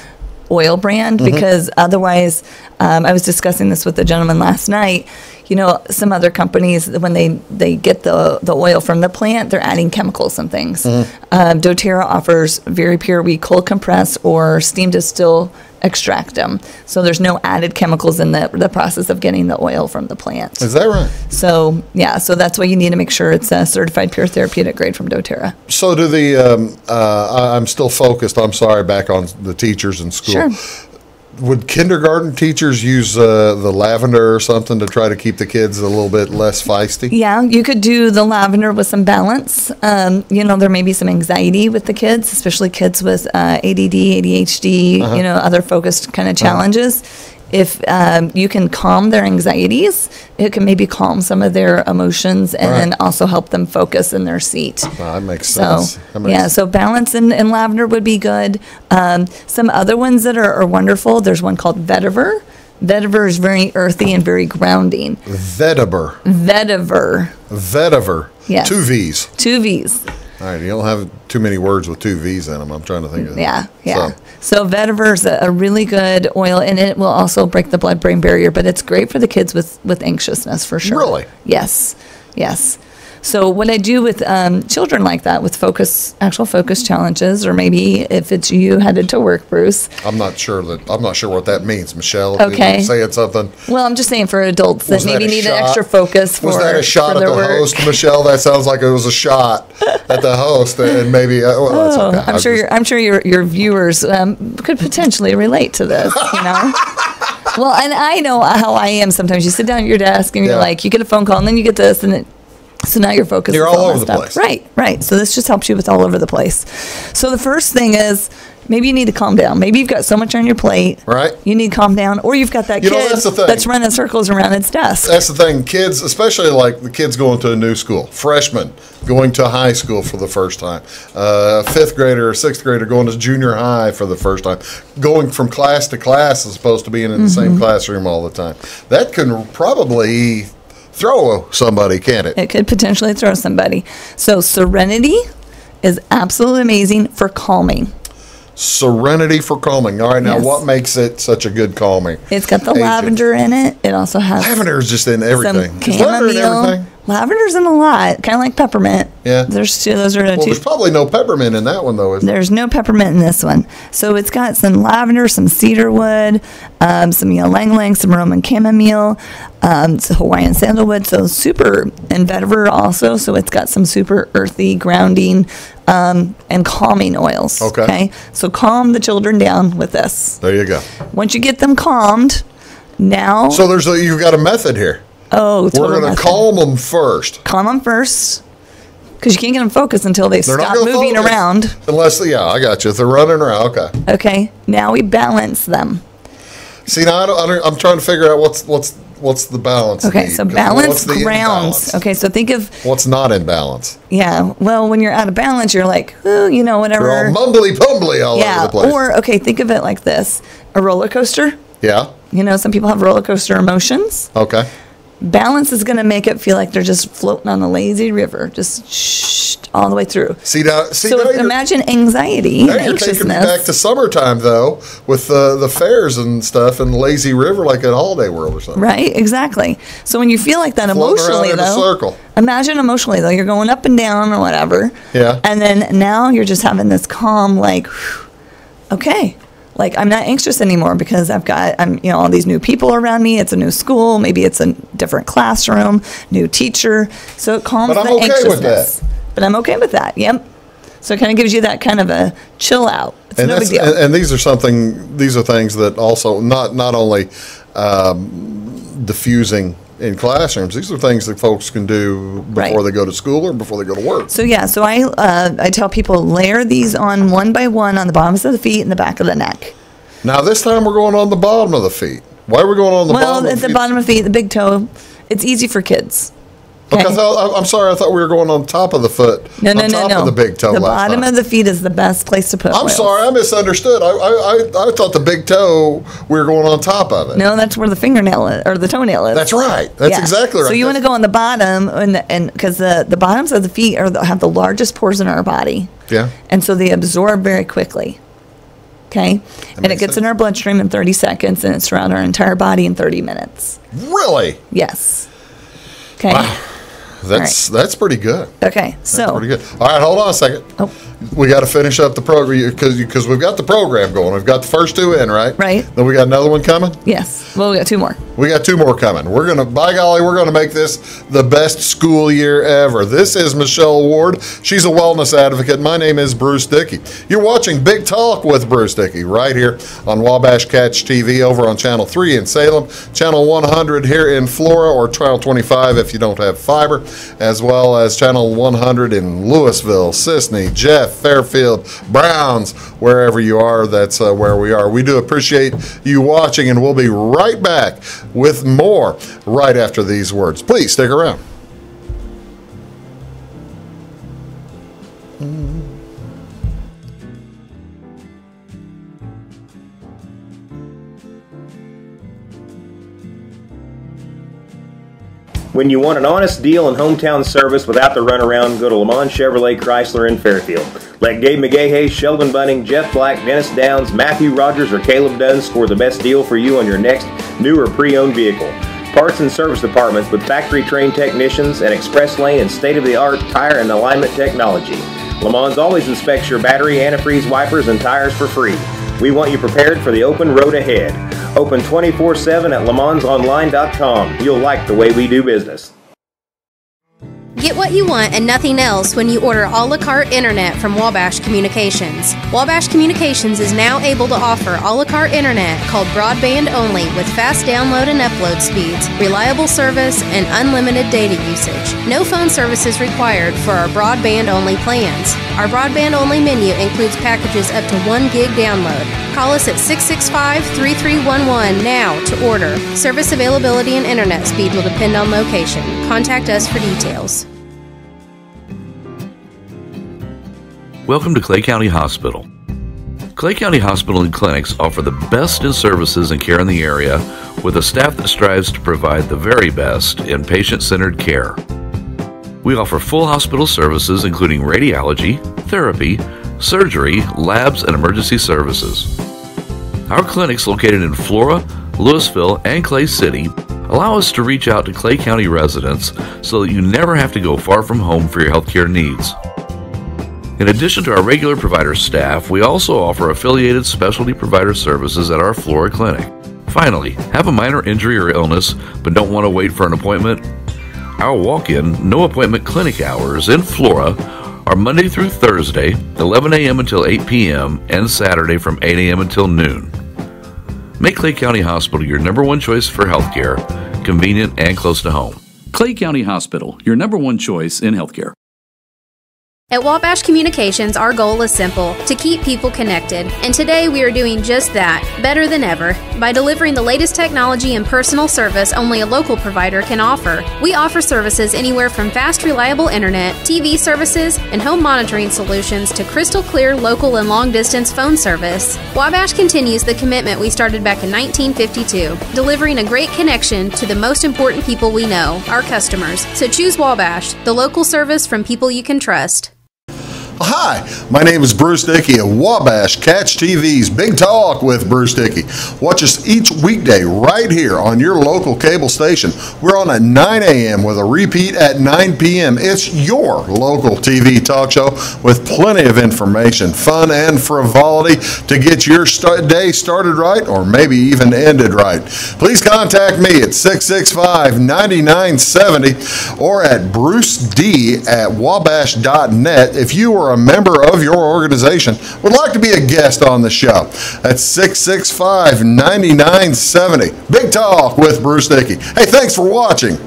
oil brand, because otherwise, I was discussing this with the gentleman last night. You know, some other companies, when they get the oil from the plant, they're adding chemicals and things. doTERRA offers very pure. We cold compress or steam distill, extract them. So there's no added chemicals in the process of getting the oil from the plant. Is that right? So, so that's why you need to make sure it's a certified pure therapeutic grade from doTERRA. So do I'm still focused, I'm sorry, back on the teachers in school. Sure. Would kindergarten teachers use the lavender or something to try to keep the kids a little bit less feisty? Yeah, you could do the lavender with some balance. There may be some anxiety with the kids, especially kids with ADD, ADHD, other focused kind of challenges. If you can calm their anxieties, it can maybe calm some of their emotions and then also help them focus in their seat. That makes sense. So balance and lavender would be good. Some other ones that are wonderful, there's one called vetiver. Vetiver is very earthy and very grounding. Vetiver. Yes. 2 V's. 2 V's. All right, you don't have too many words with 2 V's in them. I'm trying to think of that. Yeah. So vetiver is a really good oil, and it will also break the blood-brain barrier, but it's great for the kids with anxiousness for sure. Really? Yes. So what I do with children like that, with actual focus challenges, or maybe if it's you headed to work, Bruce. I'm not sure what that means, Michelle. Okay. You're saying something. Well, I'm just saying for adults that maybe need an extra focus for. Was that a shot at the host, Michelle? That sounds like it was a shot at the host, and maybe. That's okay. I'm sure your viewers could potentially relate to this. Well, and I know how I am sometimes. You sit down at your desk and you're like, you get a phone call, and then you get this, and so now you're focused. You're all over the place. Right. So this just helps you with all over the place. So the first thing is maybe you need to calm down. Maybe you've got so much on your plate. Right. You need to calm down. Or you've got that kid that's running circles around its desk. That's the thing. Kids, especially like the kids going to a new school, freshmen going to high school for the first time, 5th grader or 6th grader going to junior high for the first time, going from class to class as opposed to being in the same classroom all the time. That can probably throw somebody, can't it? It could potentially throw somebody. So Serenity is absolutely amazing for calming. Serenity for calming. All right, now what makes it such a good calming? It's got the lavender in it. It also has lavender is just in everything. Some chamomile. Lavender's in a lot, kind of like peppermint. Yeah. Those are the two. There's probably no peppermint in that one, though, is there? There's no peppermint in this one. So it's got some lavender, some cedarwood, some ylang ylang, some Roman chamomile, some Hawaiian sandalwood. So super, and vetiver also. So it's got some super earthy, grounding, and calming oils. Okay. So calm the children down with this. There you go. Once you get them calmed, now. So you've got a method here. Oh, we're going to calm them first. Calm them first, because you can't get them focused until they stop moving around. Unless, I got you. If they're running around, okay. Okay. Now we balance them. See, now I'm trying to figure out what's what's the balance? Okay, need? so 'Cause balance what's the grounds. imbalance? Okay, so think of What's not in balance? yeah. Well, when you're out of balance, you're like, oh, whatever. You're all mumbly pumbly all over the place. Or okay, think of it like this: a roller coaster. Yeah. Some people have roller coaster emotions. Okay. Balance is going to make it feel like they're just floating on a lazy river, just all the way through. So imagine anxiety, now and you're taking me anxiousness. back to summertime, though, with the fairs and stuff and lazy river, like at Holiday World or something. Right, exactly. So when you feel like that Floating emotionally, around in a though, circle. imagine emotionally, though, you're going up and down or whatever. Yeah. And then now you're just having this calm, like, okay. Like, I'm not anxious anymore because I'm all these new people around me. It's a new school. Maybe it's a different classroom, new teacher. So it calms the anxiousness. With that. But I'm okay with that. Yep. So it kind of gives you that kind of a chill out. It's no big deal. And these are things that also not only diffusing in classrooms. These are things that folks can do before they go to school or before they go to work. So I tell people layer these on one by one on the bottoms of the feet and the back of the neck. Now this time we're going on the bottom of the feet. Why are we going on the bottom of the feet? Well, at the bottom of the feet, the big toe, it's easy for kids. Okay. I'm sorry, I thought we were going on top of the foot. No. Of the big toe. The bottom of the feet is the best place to put I'm oils. sorry, I misunderstood. I thought the big toe, we were going on top of it. No, that's where the fingernail is, or the toenail is. That's right. That's exactly right. So you want to go on the bottom, and because the bottoms of the feet have the largest pores in our body. Yeah. And so they absorb very quickly. Okay? And it gets in our bloodstream in 30 seconds, and it's around our entire body in 30 minutes. Really? Yes. Okay. Wow. That's pretty good. Okay, so pretty good. All right, hold on a second. Oh. We got to finish up the program because we've got the program going. We've got the first two in, right? Right. Then we got another one coming. Yes. Well, we got two more. We got two more coming. By golly, we're gonna make this the best school year ever. This is Michelle Ward. She's a wellness advocate. My name is Bruce Dickey. You're watching Big Talk with Bruce Dickey right here on Wabash Catch TV over on Channel 3 in Salem, Channel 100 here in Flora, or Channel 25 if you don't have fiber, as well as Channel 100 in Louisville, Sisney, Jeff, Fairfield, Browns, wherever you are. That's where we are. We do appreciate you watching, and we'll be right back with more right after these words. Please stick around. When you want an honest deal and hometown service without the runaround, go to Le Mans Chevrolet Chrysler in Fairfield. Let Gabe McGahey, Sheldon Bunning, Jeff Black, Dennis Downs, Matthew Rogers, or Caleb Dunn score the best deal for you on your next new or pre-owned vehicle. Parts and service departments with factory-trained technicians and express lane and state-of-the-art tire and alignment technology. Le Mans always inspects your battery, antifreeze, wipers, and tires for free. We want you prepared for the open road ahead. Open 24/7 at lemansonline.com. You'll like the way we do business. Get what you want and nothing else when you order a la carte internet from Wabash Communications. Wabash Communications is now able to offer a la carte internet called broadband only with fast download and upload speeds, reliable service, and unlimited data usage. No phone service is required for our broadband only plans. Our broadband only menu includes packages up to 1 gig download. Call us at 665-3311 now to order. Service availability and internet speed will depend on location. Contact us for details. Welcome to Clay County Hospital. Clay County Hospital and Clinics offer the best in services and care in the area with a staff that strives to provide the very best in patient-centered care. We offer full hospital services including radiology, therapy, surgery, labs, and emergency services. Our clinics located in Flora, Louisville, and Clay City allow us to reach out to Clay County residents so that you never have to go far from home for your healthcare needs. In addition to our regular provider staff, we also offer affiliated specialty provider services at our Flora clinic. Finally, have a minor injury or illness but don't want to wait for an appointment? Our walk-in, no appointment clinic hours in Flora are Monday through Thursday, 11 a.m. until 8 p.m., and Saturday from 8 a.m. until noon. Make Clay County Hospital your number one choice for healthcare, convenient and close to home. Clay County Hospital, your number one choice in healthcare. At Wabash Communications, our goal is simple, to keep people connected. And today we are doing just that, better than ever, by delivering the latest technology and personal service only a local provider can offer. We offer services anywhere from fast, reliable internet, TV services, and home monitoring solutions to crystal clear local and long-distance phone service. Wabash continues the commitment we started back in 1952, delivering a great connection to the most important people we know, our customers. So choose Wabash, the local service from people you can trust. Hi, my name is Bruce Dickey of Wabash Catch TV's Big Talk with Bruce Dickey. Watch us each weekday right here on your local cable station. We're on at 9 a.m. with a repeat at 9 p.m. It's your local TV talk show with plenty of information, fun, and frivolity to get your day started right or maybe even ended right. Please contact me at 665-9970 or at bruced@wabash.net if you are a member of your organization would like to be a guest on the show. That's 665-9970. Big Talk with Bruce Dickey. Hey, thanks for watching.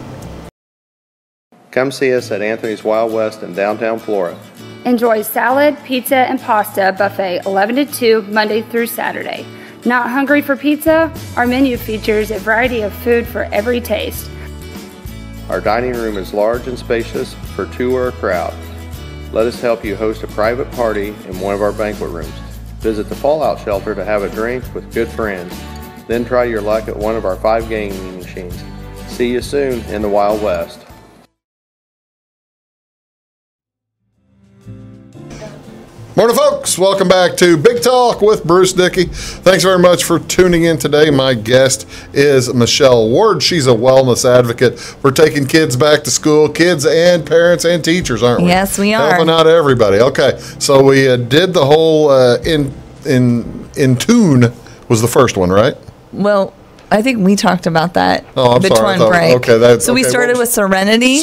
Come see us at Anthony's Wild West in downtown Flora. Enjoy salad, pizza, and pasta buffet 11 to 2 Monday through Saturday. Not hungry for pizza? Our menu features a variety of food for every taste. Our dining room is large and spacious for two or a crowd. Let us help you host a private party in one of our banquet rooms. Visit the Fallout Shelter to have a drink with good friends. Then try your luck at one of our 5 gaming machines. See you soon in the Wild West. Morning, folks. Welcome back to Big Talk with Bruce Dickey. Thanks very much for tuning in today. My guest is Michelle Ward. She's a wellness advocate for taking kids back to school, kids and parents and teachers, aren't we? Yes, we are. Helping out everybody. Okay, so we did the whole In Tune was the first one, right? Well, I think we talked about that I'm between sorry. break. Okay, so we started with serenity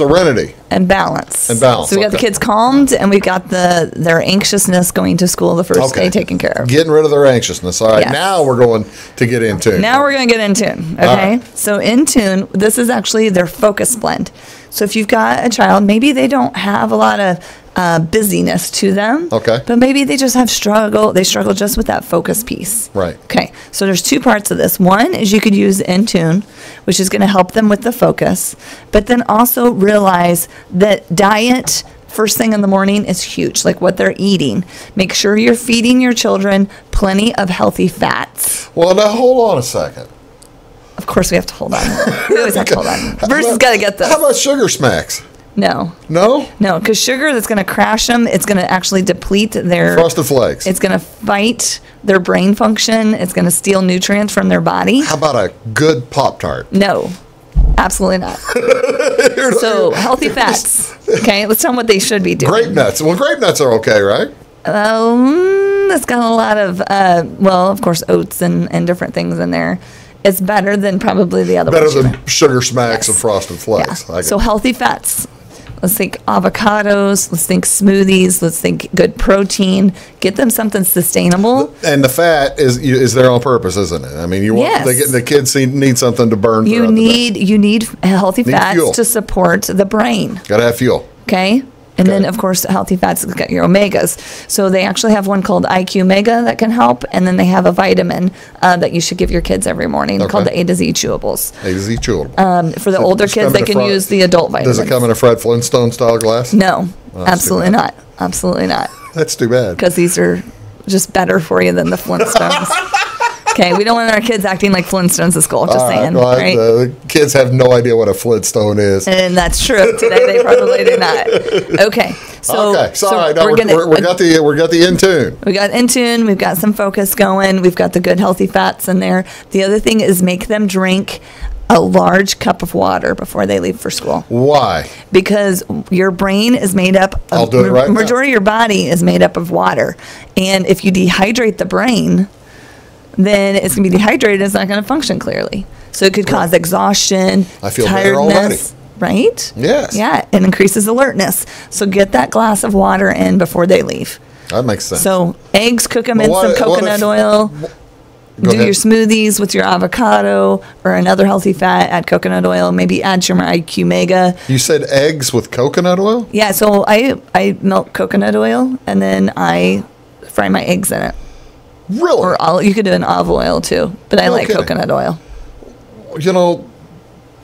and balance. So we got the kids calmed, and we got their anxiousness going to school the first day taken care of. Getting rid of their anxiousness. All right, now we're going to get in tune. Now we're going to get in tune. Okay, so in tune, this is actually their focus blend. So if you've got a child, maybe they don't have a lot of busyness to them. Okay. But maybe they just have they struggle just with that focus piece. Right. Okay. So there's 2 parts of this. One is you could use Intune, which is going to help them with the focus, but then also realize that diet first thing in the morning is huge, like what they're eating. Make sure you're feeding your children plenty of healthy fats. Well, now hold on a second. Of course we have to hold on. We always have to hold on. Bruce has got to get this. How about Sugar Smacks? No. No? No, because sugar, that's going to crash them. It's going to actually deplete their... Frosted Flakes. It's going to fight their brain function. It's going to steal nutrients from their body. How about a good Pop-Tart? No. Absolutely not. So, healthy fats. Okay, let's tell them what they should be doing. Grape nuts. Well, grape nuts are okay, right? That's got a lot of, of course, oats and different things in there. It's better than probably the other one. Better than Sugar Smacks and Frosted Flakes. Yeah. So, healthy fats. Let's think avocados. Let's think smoothies. Let's think good protein. Get them something sustainable. And the fat is there on purpose, isn't it? I mean, you want the kids need something to burn. You need healthy fats to support the brain. Got to have fuel. Okay. And then, of course, healthy fats, got your omegas. So they actually have one called IQ Mega that can help, and then they have a vitamin that you should give your kids every morning called the A to Z Chewables. A to Z Chewables. For the older kids, they can use the adult vitamins. Does it come in a Fred Flintstone style glass? No, absolutely not. Absolutely not. That's too bad. Because these are just better for you than the Flintstones. Okay, we don't want our kids acting like Flintstones at school, just saying. Well, right? The kids have no idea what a Flintstone is. And that's true. Today they probably do not. Okay. So, we got the In Tune. We got In Tune. We've got some focus going. We've got the good healthy fats in there. The other thing is make them drink a large cup of water before they leave for school. Why? Because your brain is made up of, majority of your body is made up of water. And if you dehydrate the brain, then it's going to be dehydrated. It's not going to function clearly. So it could cause exhaustion, I feel better already. Right? Yes. Yeah, it increases alertness. So get that glass of water in before they leave. That makes sense. So eggs, cook them in some coconut oil. Do your smoothies with your avocado or another healthy fat. Add coconut oil. Maybe add your IQ Mega. You said eggs with coconut oil? Yeah, so I melt coconut oil and then I fry my eggs in it. Really? Or you could do an olive oil too, but I like coconut oil. You know,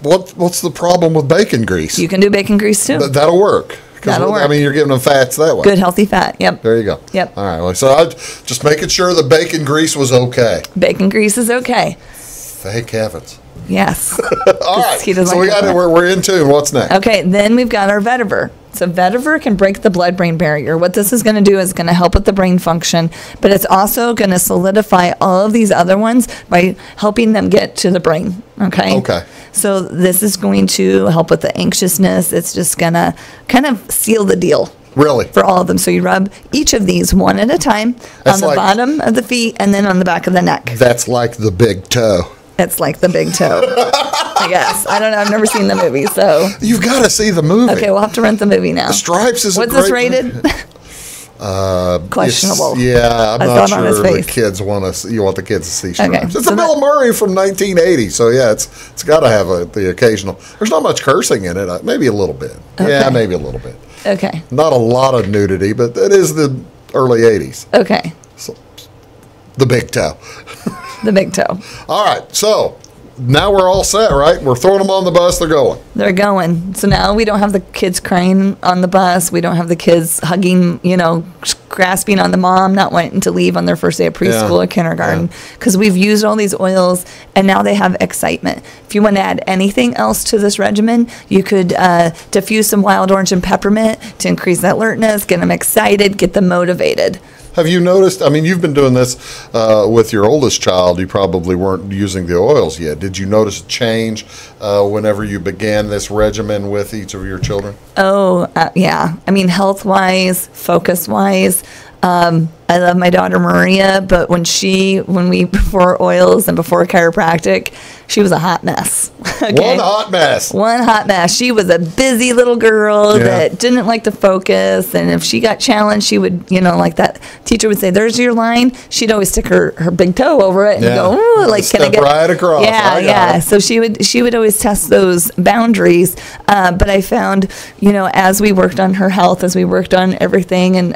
what's the problem with bacon grease? You can do bacon grease too. That'll work. That'll work. I mean, you're giving them fats that way. Good healthy fat. Yep. There you go. Yep. All right. Well, so I just making sure the bacon grease was okay. Bacon grease is okay. Thank heavens. Yes. All right. So we got it. We're in tune. What's next? Okay. Then we've got our vetiver. So vetiver can break the blood-brain barrier. What this is going to do is going to help with the brain function, but it's also going to solidify all of these other ones by helping them get to the brain. Okay. Okay. So this is going to help with the anxiousness. It's just going to kind of seal the deal. Really? For all of them. So you rub each of these one at a time on the bottom of the feet and then on the back of the neck. That's like the big toe. It's like the big toe. I guess. I don't know. I've never seen the movie, so. You've got to see the movie. Okay, we'll have to rent the movie now. The Stripes is What's a great this rated? Questionable. Yeah, I'm not sure the kids want to. You want the kids to see Stripes. Okay, It's a Bill Murray from 1980, so yeah, it's got to have the occasional. There's not much cursing in it. Maybe a little bit. Okay. Yeah, maybe a little bit. Okay. Not a lot of nudity, but it is the early 80s. Okay. So, the big toe. The big toe. All right, so now we're all set, right? We're throwing them on the bus. They're going. They're going. So now we don't have the kids crying on the bus. We don't have the kids hugging, grasping on the mom, not wanting to leave on their first day of preschool or kindergarten. Because we've used all these oils, and now they have excitement. If you want to add anything else to this regimen, you could diffuse some wild orange and peppermint to increase that alertness, get them excited, get them motivated. Have you noticed, I mean, you've been doing this with your oldest child. You probably weren't using the oils yet. Did you notice a change whenever you began this regimen with each of your children? Oh, yeah. I mean, health-wise, focus-wise, I love my daughter Maria, but before oils and before chiropractic, she was a hot mess. Okay? One hot mess. One hot mess. She was a busy little girl that didn't like to focus, and if she got challenged, she would, like that teacher would say, "There's your line." She'd always stick her big toe over it and go, "Ooh, like step can I get right across?" Yeah. So she would always test those boundaries. But I found, as we worked on her health, as we worked on everything, and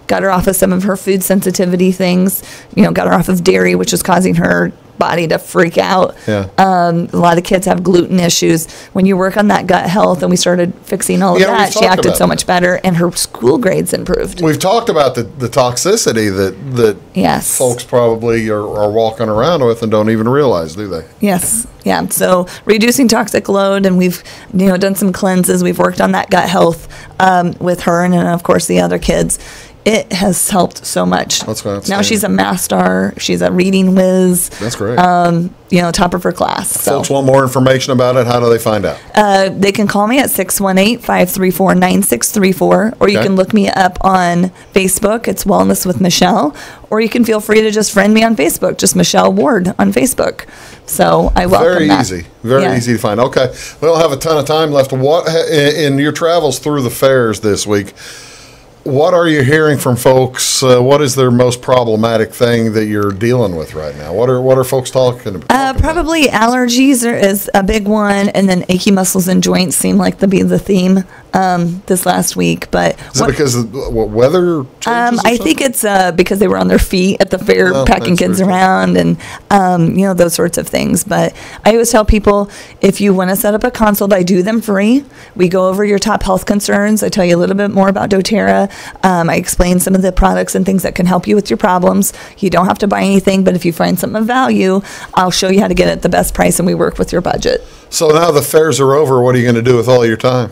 got her off of some of her food sensitivity things, got her off of dairy, which was causing her body to freak out. Yeah. A lot of kids have gluten issues. When you work on that gut health, and we started fixing all of that, she acted so much better, and her school grades improved. We've talked about the toxicity that yes. folks probably are walking around with and don't even realize, do they? Yes. Yeah. So reducing toxic load, and we've done some cleanses. We've worked on that gut health with her, and then of course the other kids. It has helped so much. That's great. Now she's a math star. She's a reading whiz. That's great. Top of her class. So. Folks want more information about it. How do they find out? They can call me at 618-534-9634, or you can look me up on Facebook. It's Wellness with Michelle, or you can feel free to just friend me on Facebook, just Michelle Ward on Facebook. So I welcome that. Very easy to find. Okay, we don't have a ton of time left. What in your travels through the fairs this week? What are you hearing from folks? What is their most problematic thing that you're dealing with right now? What are folks talking about? Probably allergies is a big one, and then achy muscles and joints seem like to be the theme this last week. But is it because of what weather changes? I think it's because they were on their feet at the fair packing kids around and those sorts of things. But I always tell people, if you want to set up a consult, I do them free. We go over your top health concerns. I tell you a little bit more about doTERRA. I explain some of the products and things that can help you with your problems. You don't have to buy anything, but if you find something of value, I'll show you how to get it at the best price, and we work with your budget. So now the fairs are over. What are you going to do with all your time?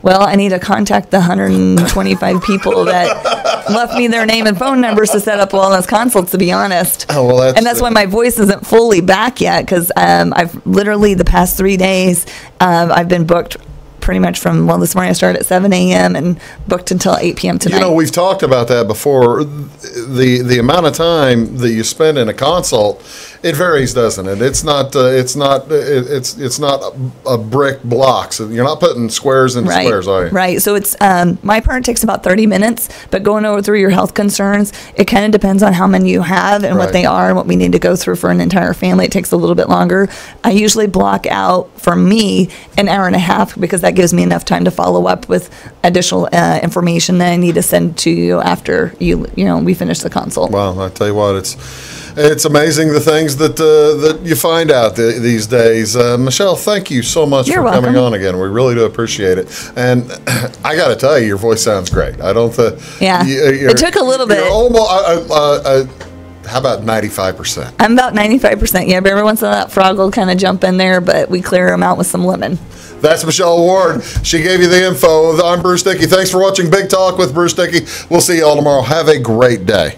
Well, I need to contact the 125 people that left me their name and phone numbers to set up wellness consults, to be honest. Oh, well, that's why my voice isn't fully back yet, because I've literally the past 3 days, I've been booked pretty much from, this morning I started at 7 a.m. and booked until 8 p.m. tonight. We've talked about that before. The amount of time that you spend in a consult It varies, doesn't it? It's not a brick blocks. You're not putting squares into squares, are you? Right. So it's my part takes about 30 minutes, but going over through your health concerns, it kind of depends on how many you have and what they are and what we need to go through for an entire family. It takes a little bit longer. I usually block out, for me, an hour and a half because that gives me enough time to follow up with additional information that I need to send to you after we finish the consult. Well, I tell you what, it's amazing the things that you find out these days. Michelle, thank you so much for coming on again. We really do appreciate it. And I got to tell you, your voice sounds great. I don't think. Yeah, it took a little bit. Almost. How about 95%? I'm about 95%. Yeah, but every once in a while that frog will kind of jump in there, but we clear them out with some lemon. That's Michelle Ward. She gave you the info. I'm Bruce Dickey. Thanks for watching Big Talk with Bruce Dickey. We'll see you all tomorrow. Have a great day.